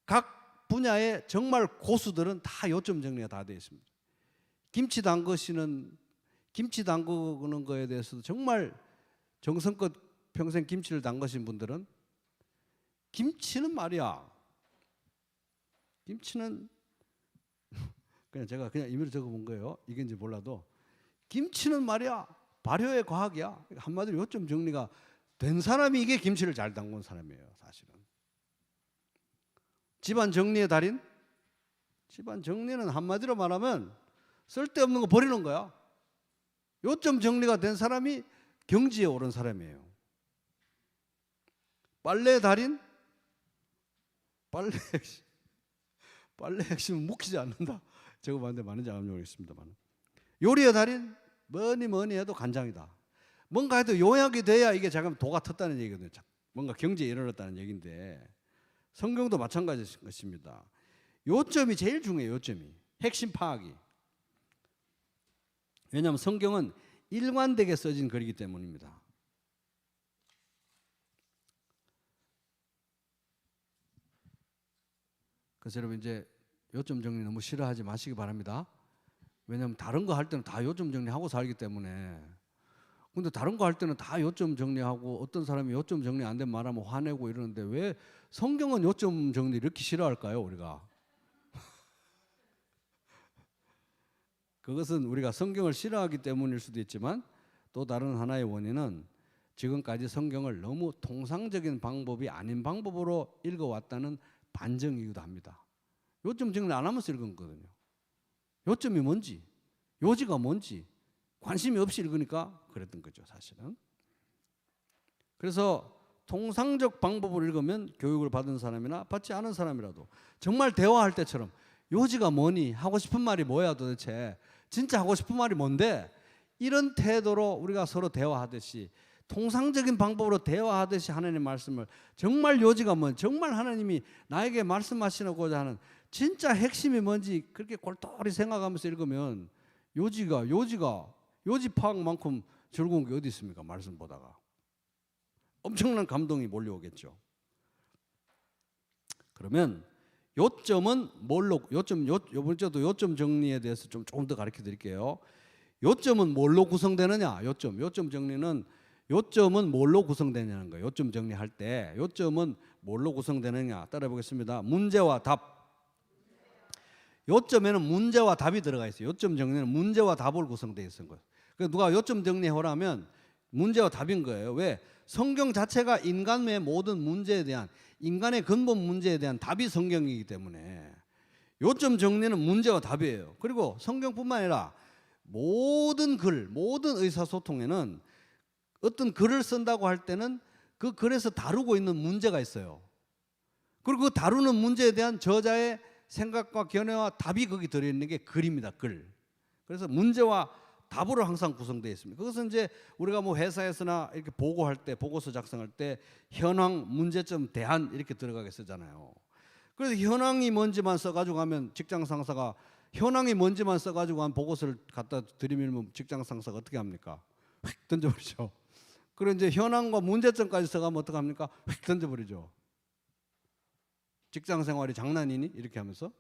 각 분야의 정말 고수들은 다 요점 정리가 다 되어 있습니다. 김치 담그는 거에 대해서도 정말 정성껏 평생 김치를 담그신 분들은 김치는 말이야. 김치는 그냥 제가 그냥 임의로 적어본 거예요. 이건지 몰라도 김치는 말이야 발효의 과학이야. 한마디로 요점 정리가 된 사람이 이게 김치를 잘 담근 사람이에요. 사실은 집안 정리의 달인. 집안 정리는 한마디로 말하면 쓸데없는 거 버리는 거야. 요점 정리가 된 사람이 경지에 오른 사람이에요. 빨래의 달인. 빨래 핵심은 묵히지 않는다. 저거 봤는데 많은지 안 모르겠습니다만. 요리의 달인. 뭐니 해도 간장이다. 뭔가 해도 요약이 돼야 이게 잠깐 도가 텄다는 얘기거든요. 뭔가 경제에 이르렀다는 얘기인데 성경도 마찬가지인 것입니다. 요점이 제일 중요해요. 요점이. 핵심 파악이. 왜냐하면 성경은 일관되게 써진 글이기 때문입니다. 그래서 여러분 이제 요점 정리 너무 싫어하지 마시기 바랍니다. 왜냐하면 다른 거 할 때는 다 요점 정리하고 살기 때문에. 근데 다른 거 할 때는 다 요점 정리하고 어떤 사람이 요점 정리 안 되면 말하면 화내고 이러는데 왜 성경은 요점 정리 이렇게 싫어할까요, 우리가? 그것은 우리가 성경을 싫어하기 때문일 수도 있지만 또 다른 하나의 원인은 지금까지 성경을 너무 통상적인 방법이 아닌 방법으로 읽어왔다는 반증이기도 합니다. 요점 정리 안 하면서 읽은 거거든요. 요점이 뭔지, 요지가 뭔지 관심이 없이 읽으니까 그랬던 거죠, 사실은. 그래서 통상적 방법으로 읽으면 교육을 받은 사람이나 받지 않은 사람이라도 정말 대화할 때처럼 요지가 뭐니? 하고 싶은 말이 뭐야 도대체? 진짜 하고 싶은 말이 뭔데? 이런 태도로 우리가 서로 대화하듯이 통상적인 방법으로 대화하듯이 하나님의 말씀을 정말 요지가 뭔지, 정말 하나님이 나에게 말씀하시고자 하는 진짜 핵심이 뭔지 그렇게 골똘히 생각하면서 읽으면 요지 파악만큼 즐거운 게 어디 있습니까? 말씀 보다가 엄청난 감동이 몰려오겠죠. 그러면 요점은 뭘로 이번 주도 요점 정리에 대해서 조금 더 가르쳐 드릴게요. 요점은 뭘로 구성되느냐? 요점 정리는 요점은 뭘로 구성되냐는 거예요. 요점 정리할 때 요점은 뭘로 구성되느냐? 따라 보겠습니다. 문제와 답. 요점에는 문제와 답이 들어가 있어요. 요점 정리는 문제와 답으로 구성되어 있는 거예요. 그러니까 누가 요점 정리해오라면 문제와 답인 거예요. 왜? 성경 자체가 인간의 모든 문제에 대한, 인간의 근본 문제에 대한 답이 성경이기 때문에 요점 정리는 문제와 답이에요. 그리고 성경뿐만 아니라 모든 글, 모든 의사소통에는 어떤 글을 쓴다고 할 때는 그 글에서 다루고 있는 문제가 있어요. 그리고 그 다루는 문제에 대한 저자의 생각과 견해와 답이 거기 들어있는 게 글입니다. 글. 그래서 문제와 답으로 항상 구성되어 있습니다. 그것은 이제 우리가 뭐 회사에서나 이렇게 보고할 때, 보고서 작성할 때 현황, 문제점, 대안 이렇게 들어가게 쓰잖아요. 그래서 현황이 뭔지만 써가지고 하면 직장 상사가 현황이 뭔지만 써가지고 한 보고서를 갖다 드리면 직장 상사가 어떻게 합니까? 휙 던져버리죠. 그리고 이제 현황과 문제점까지 써가면 어떻게 합니까? 휙 던져버리죠. 직장 생활이 장난이니? 이렇게 하면서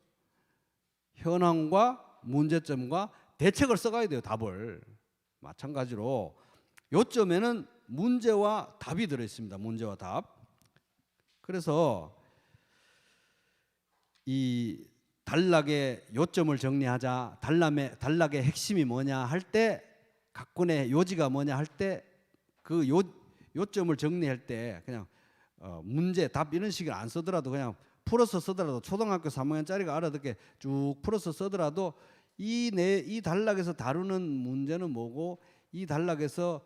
현황과 문제점과 대책을 써가야 돼요. 답을. 마찬가지로 요점에는 문제와 답이 들어있습니다. 문제와 답. 그래서 이 단락의 요점을 정리하자, 단락의 핵심이 뭐냐 할 때, 각군의 요지가 뭐냐 할 때 그 요점을 정리할 때 그냥 문제, 답 이런 식을 안 쓰더라도 그냥 풀어서 쓰더라도 초등학교 3학년짜리가 알아듣게 쭉 풀어서 쓰더라도 이 단락에서 다루는 문제는 뭐고 이 단락에서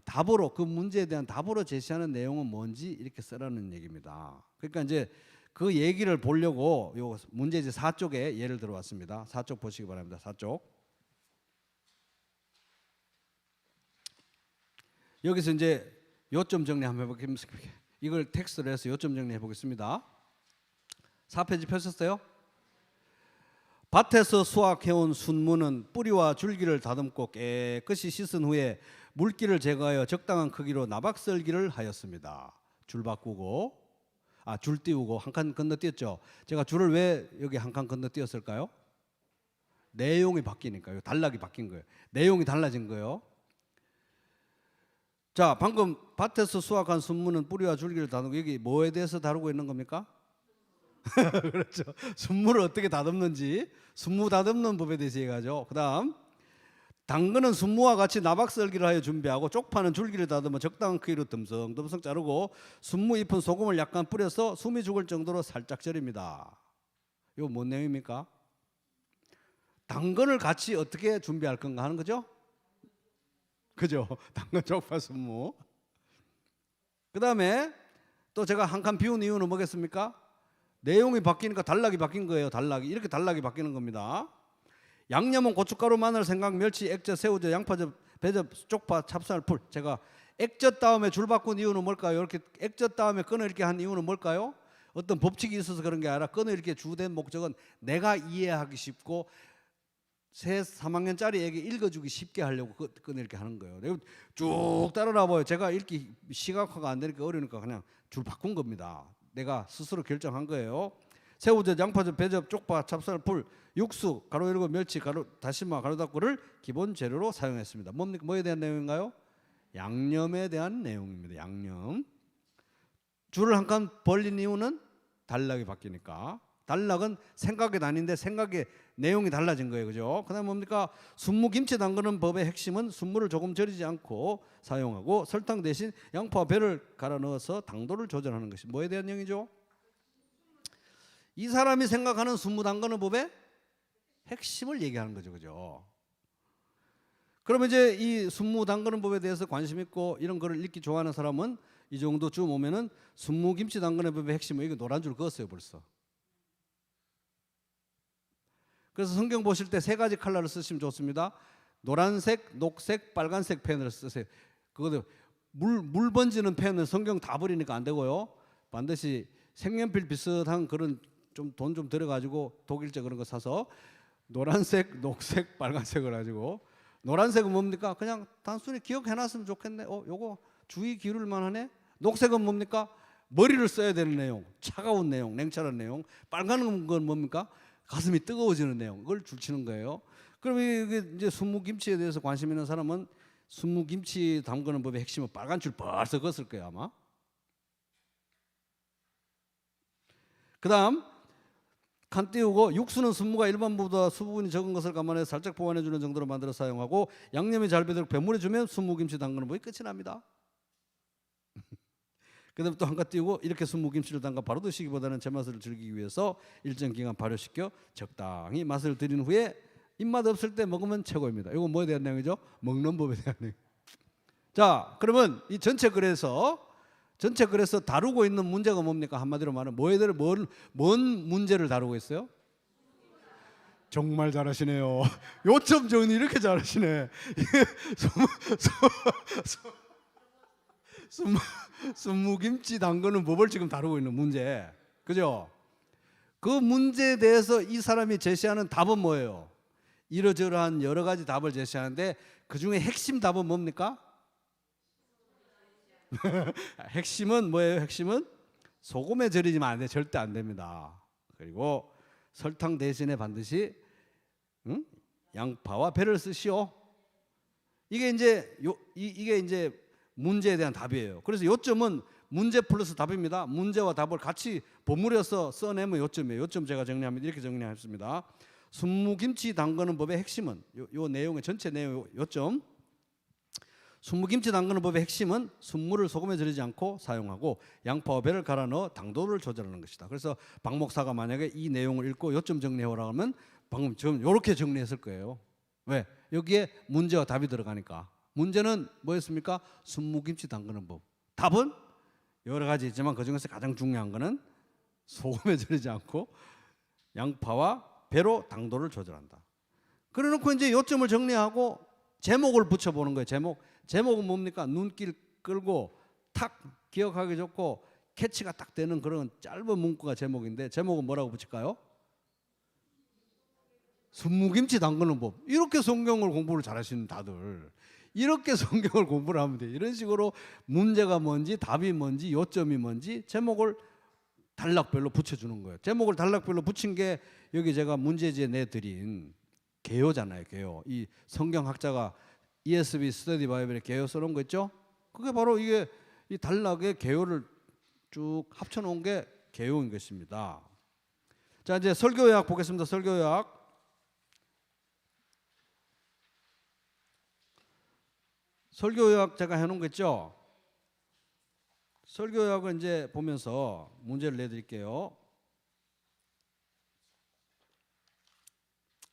답으로 그 문제에 대한 답으로 제시하는 내용은 뭔지 이렇게 쓰라는 얘기입니다. 그러니까 이제 그 얘기를 보려고 요 문제지 4쪽에 예를 들어왔습니다. 4쪽 보시기 바랍니다. 4쪽. 여기서 이제 요점 정리 한번 해보겠습니다. 이걸 텍스트로 해서 요점 정리해 보겠습니다. 4페이지 펴셨어요? 밭에서 수확해온 순무는 뿌리와 줄기를 다듬고 깨끗이 씻은 후에 물기를 제거하여 적당한 크기로 나박썰기를 하였습니다. 줄 바꾸고 줄 띄우고 한 칸 건너뛰었죠. 제가 줄을 왜 여기 한 칸 건너뛰었을까요? 내용이 바뀌니까요. 단락이 바뀐 거예요. 내용이 달라진 거예요. 자, 방금 밭에서 수확한 순무는 뿌리와 줄기를 다듬고, 여기 뭐에 대해서 다루고 있는 겁니까? 그렇죠. 순무를 어떻게 다듬는지, 순무 다듬는 법에 대해서 얘기하죠. 그다음 당근은 순무와 같이 나박 썰기를 하여 준비하고, 쪽파는 줄기를 다듬어 적당한 크기로 듬성듬성 자르고, 순무 잎은 소금을 약간 뿌려서 숨이 죽을 정도로 살짝 절입니다. 이거 뭔 내용입니까? 당근을 같이 어떻게 준비할 건가 하는 거죠? 그죠? 당근, 쪽파, 순무. 그 다음에 또 제가 한 칸 비운 이유는 뭐겠습니까? 내용이 바뀌니까 단락이 바뀐 거예요. 단락이 이렇게 단락이 바뀌는 겁니다. 양념은 고춧가루, 마늘, 생강, 멸치, 액젓, 새우젓, 양파젓, 배젓, 쪽파, 찹쌀, 풀. 제가 액젓 다음에 줄 바꾼 이유는 뭘까요? 이렇게 액젓 다음에 끊어 읽게 한 이유는 뭘까요? 어떤 법칙이 있어서 그런 게 아니라, 끊어 읽게 주된 목적은 내가 이해하기 쉽고 새 3학년짜리에게 읽어주기 쉽게 하려고 끊어 읽게 하는 거예요. 쭉 따라나 봐요. 제가 읽기 시각화가 안 되니까 어려우니까 그냥 줄 바꾼 겁니다. 내가 스스로 결정한 거예요. 새우젓, 양파젓, 배젓, 쪽파, 찹쌀, 풀, 육수, 가루 열고 멸치, 가루 다시마, 가루 닦고를 기본 재료로 사용했습니다. 뭡니까? 뭐에 대한 내용인가요? 양념에 대한 내용입니다. 양념. 줄을 한 칸 벌린 이유는 단락이 바뀌니까. 단락은 생각이 아닌데 생각의 내용이 달라진 거예요. 그죠? 그다음 뭡니까? 순무 김치 담그는 법의 핵심은 순무를 조금 절이지 않고 사용하고, 설탕 대신 양파와 배를 갈아 넣어서 당도를 조절하는 것이 뭐에 대한 내용이죠? 이 사람이 생각하는 순무 담그는 법의 핵심을 얘기하는 거죠. 그죠? 그러면 이제 이 순무 담그는 법에 대해서 관심 있고 이런 거를 읽기 좋아하는 사람은 이 정도 쯤 오면은 순무 김치 담그는 법의 핵심은, 이거 노란 줄 그었어요 벌써. 그래서 성경 보실 때 세 가지 컬러를 쓰시면 좋습니다. 노란색, 녹색, 빨간색 펜을 쓰세요. 그것도 물 번지는 펜은 성경 다 버리니까 안 되고요. 반드시 색연필 비슷한 그런 좀 돈 좀 들여가지고 독일제 그런 거 사서 노란색, 녹색, 빨간색을 가지고, 노란색은 뭡니까? 그냥 단순히 기억해놨으면 좋겠네. 요거 주의 기울일 만하네. 녹색은 뭡니까? 머리를 써야 되는 내용, 차가운 내용, 냉철한 내용. 빨간 건 뭡니까? 가슴이 뜨거워지는 내용, 그걸 줄치는 거예요. 그럼 이게 이제 순무김치에 대해서 관심 있는 사람은 순무김치 담그는 법의 핵심은 빨간 줄 벌써 그었을 거예요 아마. 그 다음 칸 띄우고, 육수는 순무가 일반보다 수분이 적은 것을 감안해 살짝 보완해주는 정도로 만들어 사용하고, 양념이 잘 배도록 배물해주면 순무김치 담그는 법이 끝이 납니다. 그 다음에 또 한 칸 띄우고, 이렇게 순무김치를 담가 바로 드시기보다는 제맛을 즐기기 위해서 일정 기간 발효시켜 적당히 맛을 들인 후에 입맛 없을 때 먹으면 최고입니다. 이거 뭐에 대한 내용이죠? 먹는 법에 대한 내용. 자, 그러면 이 전체 글에서 다루고 있는 문제가 뭡니까? 한마디로 말하면 뭐에 대해 뭔 문제를 다루고 있어요? 정말 잘하시네요. 요점 정리 이렇게 잘하시네. 순무김치 담그는 법을 지금 다루고 있는 문제, 그죠? 그 문제에 대해서 이 사람이 제시하는 답은 뭐예요? 이러저러한 여러 가지 답을 제시하는데 그 중에 핵심 답은 뭡니까? 핵심은 뭐예요? 핵심은 소금에 절이지만 안 돼. 절대 안 됩니다. 그리고 설탕 대신에 반드시 양파와 배를 쓰시오. 이게 이제 문제에 대한 답이에요. 그래서 요점은 문제 플러스 답입니다. 문제와 답을 같이 버무려서 써내면 요점이에요. 요점 제가 정리하면 이렇게 정리했습니다. 순무김치 담그는 법의 핵심은, 요 내용의 전체 내용 요점, 순무김치 담그는 법의 핵심은 순무를 소금에 절이지 않고 사용하고 양파와 배를 갈아 넣어 당도를 조절하는 것이다. 그래서 박 목사가 만약에 이 내용을 읽고 요점 정리해오라고 하면 방금 좀 이렇게 정리했을 거예요. 왜? 여기에 문제와 답이 들어가니까. 문제는 뭐였습니까? 순무김치 담그는 법. 답은 여러 가지 있지만 그중에서 가장 중요한 거는 소금에 절이지 않고 양파와 배로 당도를 조절한다. 그래 놓고 이제 요점을 정리하고 제목을 붙여보는 거예요. 제목은 뭡니까? 눈길 끌고 탁 기억하기 좋고 캐치가 딱 되는 그런 짧은 문구가 제목인데, 제목은 뭐라고 붙일까요? 순무김치 담그는 법. 이렇게 성경을 공부를 잘하시는 다들 이렇게 성경을 공부를 하면 돼요. 이런 식으로 문제가 뭔지 답이 뭔지 요점이 뭔지 제목을 단락별로 붙여주는 거예요. 제목을 단락별로 붙인 게 여기 제가 문제지에 내드린 개요잖아요. 개요. 이 성경학자가 ESV 스터디 바이블에 개요 써놓은 거 있죠? 그게 바로 이게 이 단락의 개요를 쭉 합쳐놓은 게 개요인 것입니다. 자, 이제 설교 요약 보겠습니다. 설교 요약. 설교 요약 제가 해놓은 거 있죠? 설교 요약을 이제 보면서 문제를 내드릴게요.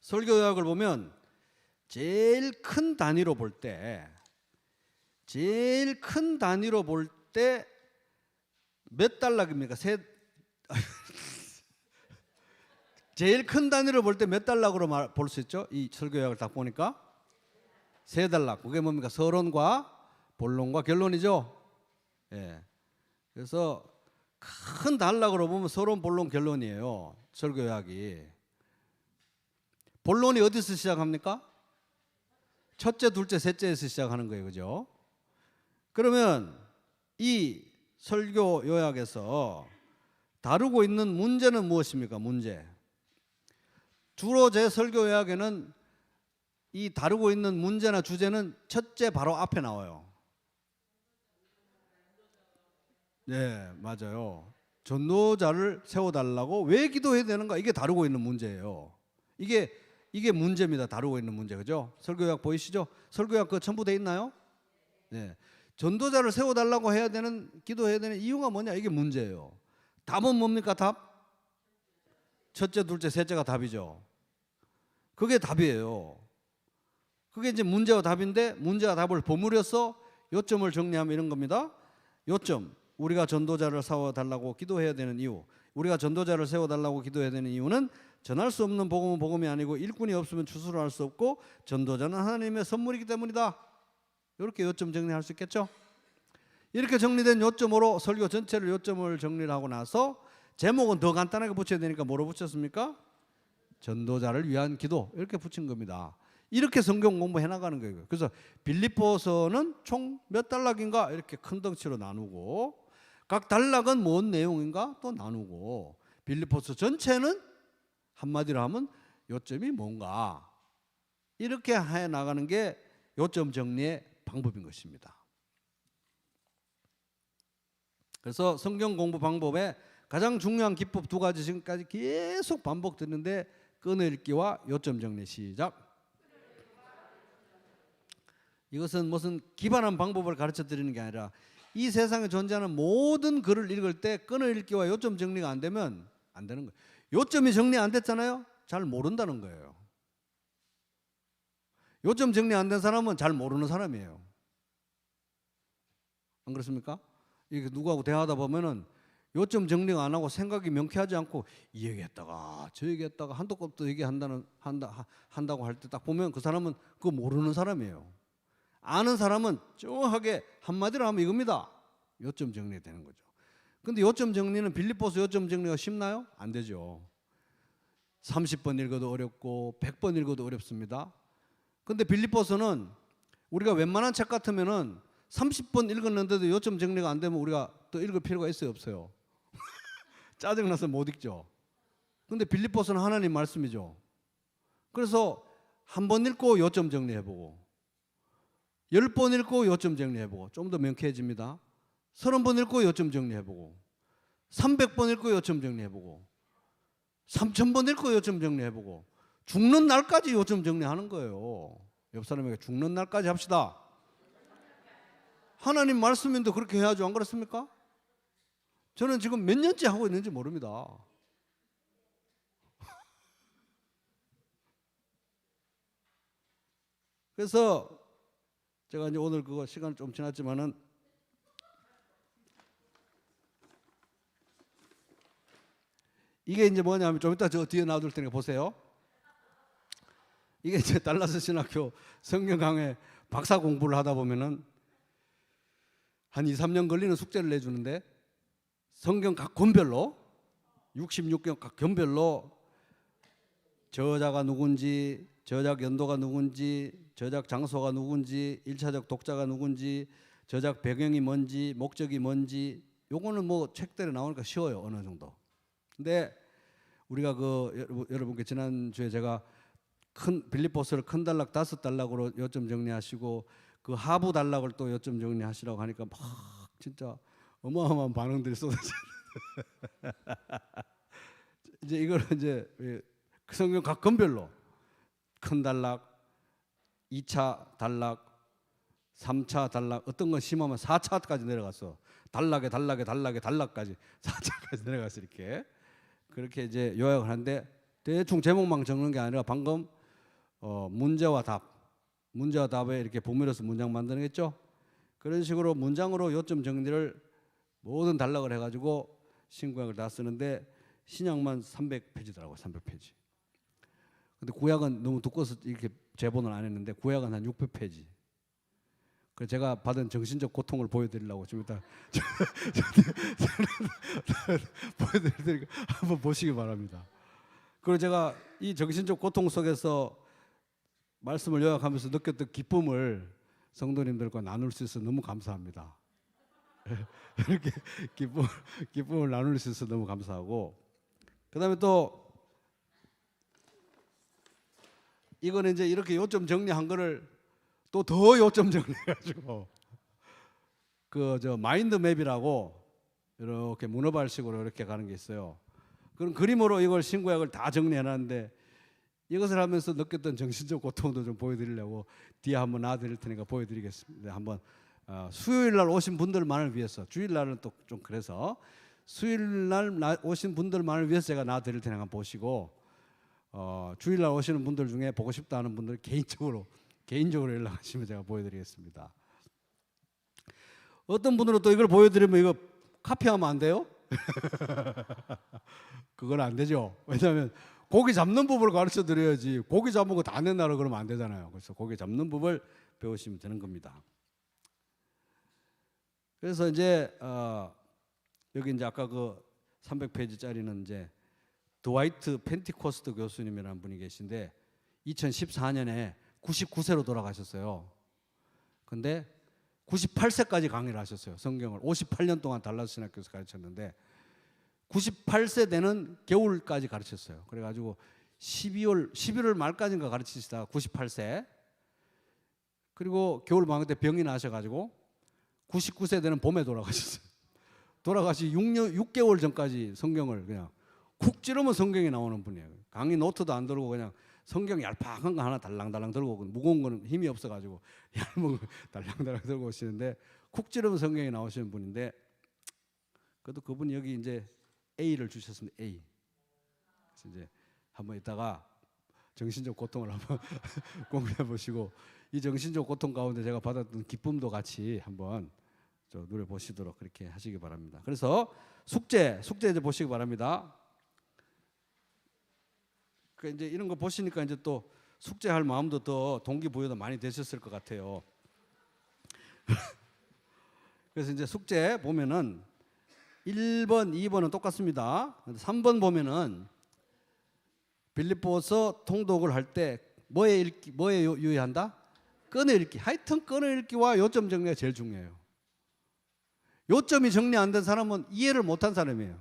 설교 요약을 보면 제일 큰 단위로 볼 때 몇 단락입니까? 제일 큰 단위로 볼 때 몇 단락으로 볼 수 있죠? 이 설교 요약을 딱 보니까 세 단락. 그게 뭡니까? 서론과 본론과 결론이죠. 예. 그래서 큰 단락으로 보면 서론, 본론, 결론이에요. 설교 요약이. 본론이 어디서 시작합니까? 첫째, 둘째, 셋째에서 시작하는 거예요. 그죠? 그러면 이 설교 요약에서 다루고 있는 문제는 무엇입니까? 문제. 주로 제 설교 요약에는 이 다루고 있는 문제나 주제는 첫째 바로 앞에 나와요. 네, 맞아요. 전도자를 세워달라고 왜 기도해야 되는가? 이게 다루고 있는 문제예요. 이게 문제입니다. 다루고 있는 문제, 그죠? 설교약 보이시죠? 설교약 그 첨부 돼 있나요? 네. 전도자를 세워달라고 해야 되는, 기도해야 되는 이유가 뭐냐? 이게 문제예요. 답은 뭡니까? 답? 첫째, 둘째, 셋째가 답이죠. 그게 답이에요. 그게 이제 문제와 답인데, 문제와 답을 버무려서 요점을 정리하면 이런 겁니다. 요점. 우리가 전도자를 세워달라고 기도해야 되는 이유. 우리가 전도자를 세워달라고 기도해야 되는 이유는 전할 수 없는 복음은 복음이 아니고 일꾼이 없으면 추수를 할 수 없고 전도자는 하나님의 선물이기 때문이다. 이렇게 요점 정리할 수 있겠죠? 이렇게 정리된 요점으로 설교 전체를 요점을 정리를 하고 나서 제목은 더 간단하게 붙여야 되니까 뭐로 붙였습니까? 전도자를 위한 기도 이렇게 붙인 겁니다. 이렇게 성경 공부해 나가는 거예요. 그래서 빌립보서는 총 몇 단락인가 이렇게 큰 덩치로 나누고 각 단락은 뭔 내용인가 또 나누고 빌립보서 전체는 한마디로 하면 요점이 뭔가 이렇게 해 나가는 게 요점 정리의 방법인 것입니다. 그래서 성경 공부 방법에 가장 중요한 기법 두 가지 지금까지 계속 반복되는데 끊어읽기와 요점 정리 시작. 이것은 무슨 기발한 방법을 가르쳐 드리는 게 아니라 이 세상에 존재하는 모든 글을 읽을 때 끊어읽기와 요점 정리가 안 되면 안 되는 거예요. 요점이 정리 안 됐잖아요. 잘 모른다는 거예요. 요점 정리 안 된 사람은 잘 모르는 사람이에요. 안 그렇습니까? 이게 누구하고 대화하다 보면은 요점 정리가 안 하고 생각이 명쾌하지 않고 이 얘기했다가 저 얘기했다가 한도 끝도 한다고 할 때 딱 보면 그 사람은 그거 모르는 사람이에요. 아는 사람은 정확하게 한마디로 하면 이겁니다. 요점 정리되는 거죠. 근데 요점 정리는 빌립보서 요점 정리가 쉽나요? 안 되죠. 30번 읽어도 어렵고 100번 읽어도 어렵습니다. 근데 빌립보서는 우리가 웬만한 책 같으면은 30번 읽었는데도 요점 정리가 안 되면 우리가 또 읽을 필요가 있어요, 없어요? 짜증나서 못 읽죠. 근데 빌립보서는 하나님 말씀이죠. 그래서 한 번 읽고 요점 정리해보고 10번 읽고 요점 정리해보고 좀 더 명쾌해집니다. 30번 읽고 요점 정리해보고 300번 읽고 요점 정리해보고 3000번 읽고 요점 정리해보고 죽는 날까지 요점 정리하는 거예요. 옆 사람에게 죽는 날까지 합시다. 하나님 말씀인데 그렇게 해야죠. 안 그렇습니까? 저는 지금 몇 년째 하고 있는지 모릅니다. 그래서 제가 이제 오늘 그거 시간 좀 지났지만은 이게 이제 뭐냐면 좀 이따 저 뒤에 놔둘 테니까 보세요. 이게 이제 달라스 신학교 성경 강의 박사 공부를 하다 보면은 한 2, 3년 걸리는 숙제를 내주는데 성경 각 권별로 66경 각 권별로 저자가 누군지, 저작 연도가 누군지, 저작 장소가 누군지, 1차적 독자가 누군지, 저작 배경이 뭔지, 목적이 뭔지 요거는 뭐 책들에 나오니까 쉬워요. 어느 정도. 근데 우리가 여러분께 지난주에 제가 큰 빌립보서를 큰 단락 5단락으로 요점 정리하시고 그 하부 단락을 또 요점 정리하시라고 하니까 막 진짜 어마어마한 반응들이 쏟아져요. 이제 이걸 이제 그 성경 각 건별로 큰 단락, 2차 단락, 3차 단락, 어떤 건 심하면 4차까지 내려갔어. 단락까지 4차까지 내려가서 이렇게 그렇게 이제 요약을 하는데 대충 제목만 적는 게 아니라 방금 문제와 답에 이렇게 보면서 문장 만드는겠죠. 그런 식으로 문장으로 요점 정리를 모든 단락을 해가지고 신구약을 다 쓰는데 신약만 300페이지더라고요. 300페이지. 근데 구약은 너무 두꺼워서 이렇게 제본을 안 했는데 구약은 한 600페이지. 그래서 제가 받은 정신적 고통을 보여드리려고 좀 이따 보여드릴 테니까 한번 보시기 바랍니다. 그리고 제가 이 정신적 고통 속에서 말씀을 요약하면서 느꼈던 기쁨을 성도님들과 나눌 수 있어서 너무 감사합니다. 이렇게 기쁨을 나눌 수 있어서 너무 감사하고, 그 다음에 또 이거는 이제 이렇게 요점 정리한 거를 또 더 요점 정리해가지고 마인드 맵이라고 이렇게 문어발식으로 이렇게 가는 게 있어요. 그런 그림으로 이걸 신구약을 다 정리해놨는데 이것을 하면서 느꼈던 정신적 고통도 좀 보여드리려고 뒤에 한번 놔드릴 테니까 보여드리겠습니다. 한번 수요일날 오신 분들만을 위해서, 주일날은 또 좀 그래서 수요일날 오신 분들만을 위해서 제가 놔드릴 테니까 한번 보시고, 주일날 오시는 분들 중에 보고 싶다 하는 분들 개인적으로 연락하시면 제가 보여드리겠습니다. 어떤 분들은 또 이걸 보여드리면 이거 카피하면 안 돼요? 그건 안 되죠. 왜냐하면 고기 잡는 법을 가르쳐 드려야지 고기 잡은 거 다 낸다고 그러면 안 되잖아요. 그래서 고기 잡는 법을 배우시면 되는 겁니다. 그래서 이제 여기 이제 아까 그 300페이지짜리는 이제 드와이트 펜티코스트 교수님이라는 분이 계신데 2014년에 99세로 돌아가셨어요. 근데 98세까지 강의를 하셨어요. 성경을 58년 동안 달라스 신학교에서 가르쳤는데 98세 되는 겨울까지 가르쳤어요. 그래가지고 11월 말까지인가 가르치시다가 98세, 그리고 겨울 방학 때 병이 나셔가지고 99세 되는 봄에 돌아가셨어요. 돌아가시 6개월 전까지 성경을 그냥 쿡 찌르면 성경이 나오는 분이에요. 강의 노트도 안 들고 그냥 성경 얄팍한 거 하나 달랑달랑 들고 오고, 무거운 거는 힘이 없어가지고 얇은 거 달랑달랑 들고 오시는데 쿡 찌르면 성경이 나오시는 분인데, 그래도 그분이 여기 이제 A를 주셨습니다. A. 그래서 이제 한번 이따가 정신적 고통을 한번 공부해 보시고 이 정신적 고통 가운데 제가 받았던 기쁨도 같이 한번 누려 보시도록 그렇게 하시기 바랍니다. 그래서 숙제 이제 보시기 바랍니다. 그 이제 이런 거 보시니까 이제 또 숙제할 마음도 더 동기부여도 많이 되셨을 것 같아요. 그래서 이제 숙제 보면은 1번, 2번은 똑같습니다. 3번 보면은 빌립보서 통독을 할 때 뭐에 유의한다? 끊어 읽기. 하여튼 끊어 읽기와 요점 정리가 제일 중요해요. 요점이 정리 안 된 사람은 이해를 못한 사람이에요.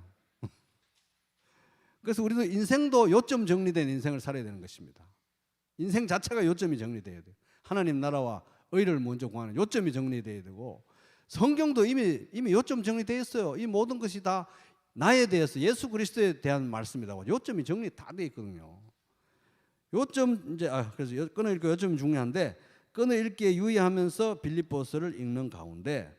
그래서 우리도 인생도 요점 정리된 인생을 살아야 되는 것입니다. 인생 자체가 요점이 정리돼야 돼요. 하나님 나라와 의를 먼저 구하는 요점이 정리돼야 되고, 성경도 이미 요점 정리되어 있어요. 이 모든 것이 다 나에 대해서 예수 그리스도에 대한 말씀이다. 요점이 정리 다 돼 있거든요. 요점 이제 그래서 끊어 읽기 요점이 중요한데, 끊어 읽기에 유의하면서 빌립보서를 읽는 가운데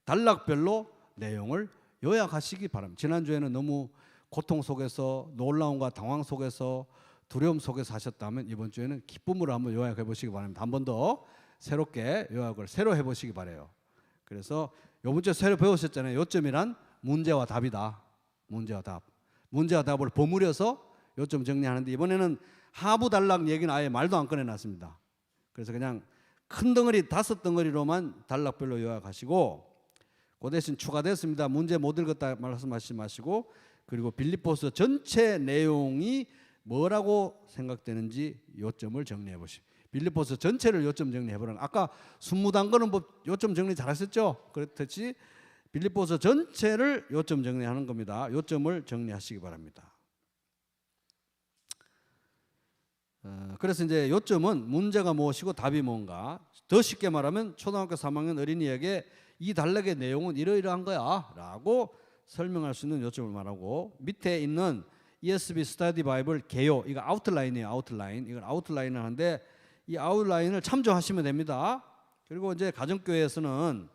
단락별로 내용을 요약하시기 바랍니다. 지난주에는 너무 고통 속에서, 놀라움과 당황 속에서, 두려움 속에서 하셨다면 이번 주에는 기쁨으로 한번 요약해 보시기 바랍니다. 한 번 더 새롭게 요약을 새로 해보시기 바라요. 그래서 이번 주에 새로 배우셨잖아요. 요점이란 문제와 답이다. 문제와 답을 버무려서 요점 정리하는데, 이번에는 하부 단락 얘기는 아예 말도 안 꺼내놨습니다. 그래서 그냥 큰 덩어리 5덩어리로만 단락별로 요약하시고, 그 대신 추가됐습니다. 문제 못 읽었다 말씀하시지 마시고, 그리고 빌립보서 전체 내용이 뭐라고 생각되는지 요점을 정리해 보시오. 빌립보서 전체를 요점 정리해 보라는. 아까 순무단거는 뭐 요점 정리 잘하셨죠? 그렇듯이 빌립보서 전체를 요점 정리하는 겁니다. 요점을 정리하시기 바랍니다. 그래서 이제 요점은 문제가 무엇이고 답이 뭔가, 더 쉽게 말하면 초등학교 3학년 어린이에게 이 단락의 내용은 이러이러한 거야 라고 설명할 수 있는 요점을 말하고, 밑에 있는 ESV 스터디 바이블 개요, 이거 아웃라인이에요. 아웃라인. 이걸 아웃라인을 하는데 이 아웃라인을 참조하시면 됩니다. 그리고 이제 가정교회에서는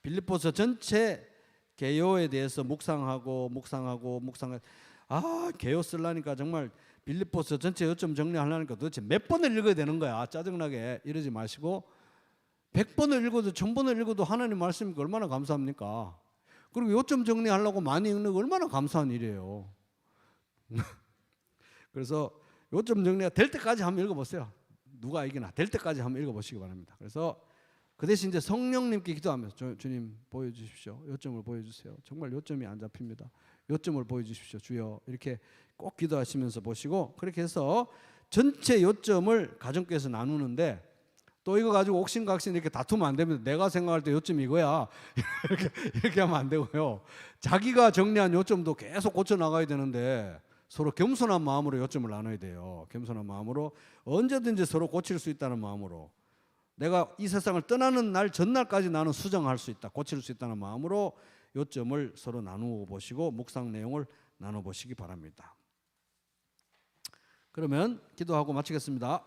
빌립보서 전체 개요에 대해서 묵상하고 개요 쓰려니까 정말 빌립보서 전체 요점 정리하려니까 도대체 몇 번을 읽어야 되는 거야. 짜증나게 이러지 마시고 100번을 읽어도 1000번을 읽어도 하나님 말씀이니까 얼마나 감사합니까? 그리고 요점 정리하려고 많이 읽는 거 얼마나 감사한 일이에요. 그래서 요점 정리가 될 때까지 한번 읽어보세요. 누가 이기나 될 때까지 한번 읽어보시기 바랍니다. 그래서 그 대신 이제 성령님께 기도하면서 주님 보여주십시오. 요점을 보여주세요. 정말 요점이 안 잡힙니다. 요점을 보여주십시오. 주여. 이렇게 꼭 기도하시면서 보시고, 그렇게 해서 전체 요점을 가정교회에서 나누는데, 또 이거 가지고 옥신각신 이렇게 다투면 안 됩니다. 내가 생각할 때 요점이 이거야. 이렇게 하면 안 되고요. 자기가 정리한 요점도 계속 고쳐 나가야 되는데 서로 겸손한 마음으로 요점을 나눠야 돼요. 겸손한 마음으로 언제든지 서로 고칠 수 있다는 마음으로, 내가 이 세상을 떠나는 날 전날까지 나는 수정할 수 있다, 고칠 수 있다는 마음으로 요점을 서로 나누어 보시고 묵상 내용을 나눠 보시기 바랍니다. 그러면 기도하고 마치겠습니다.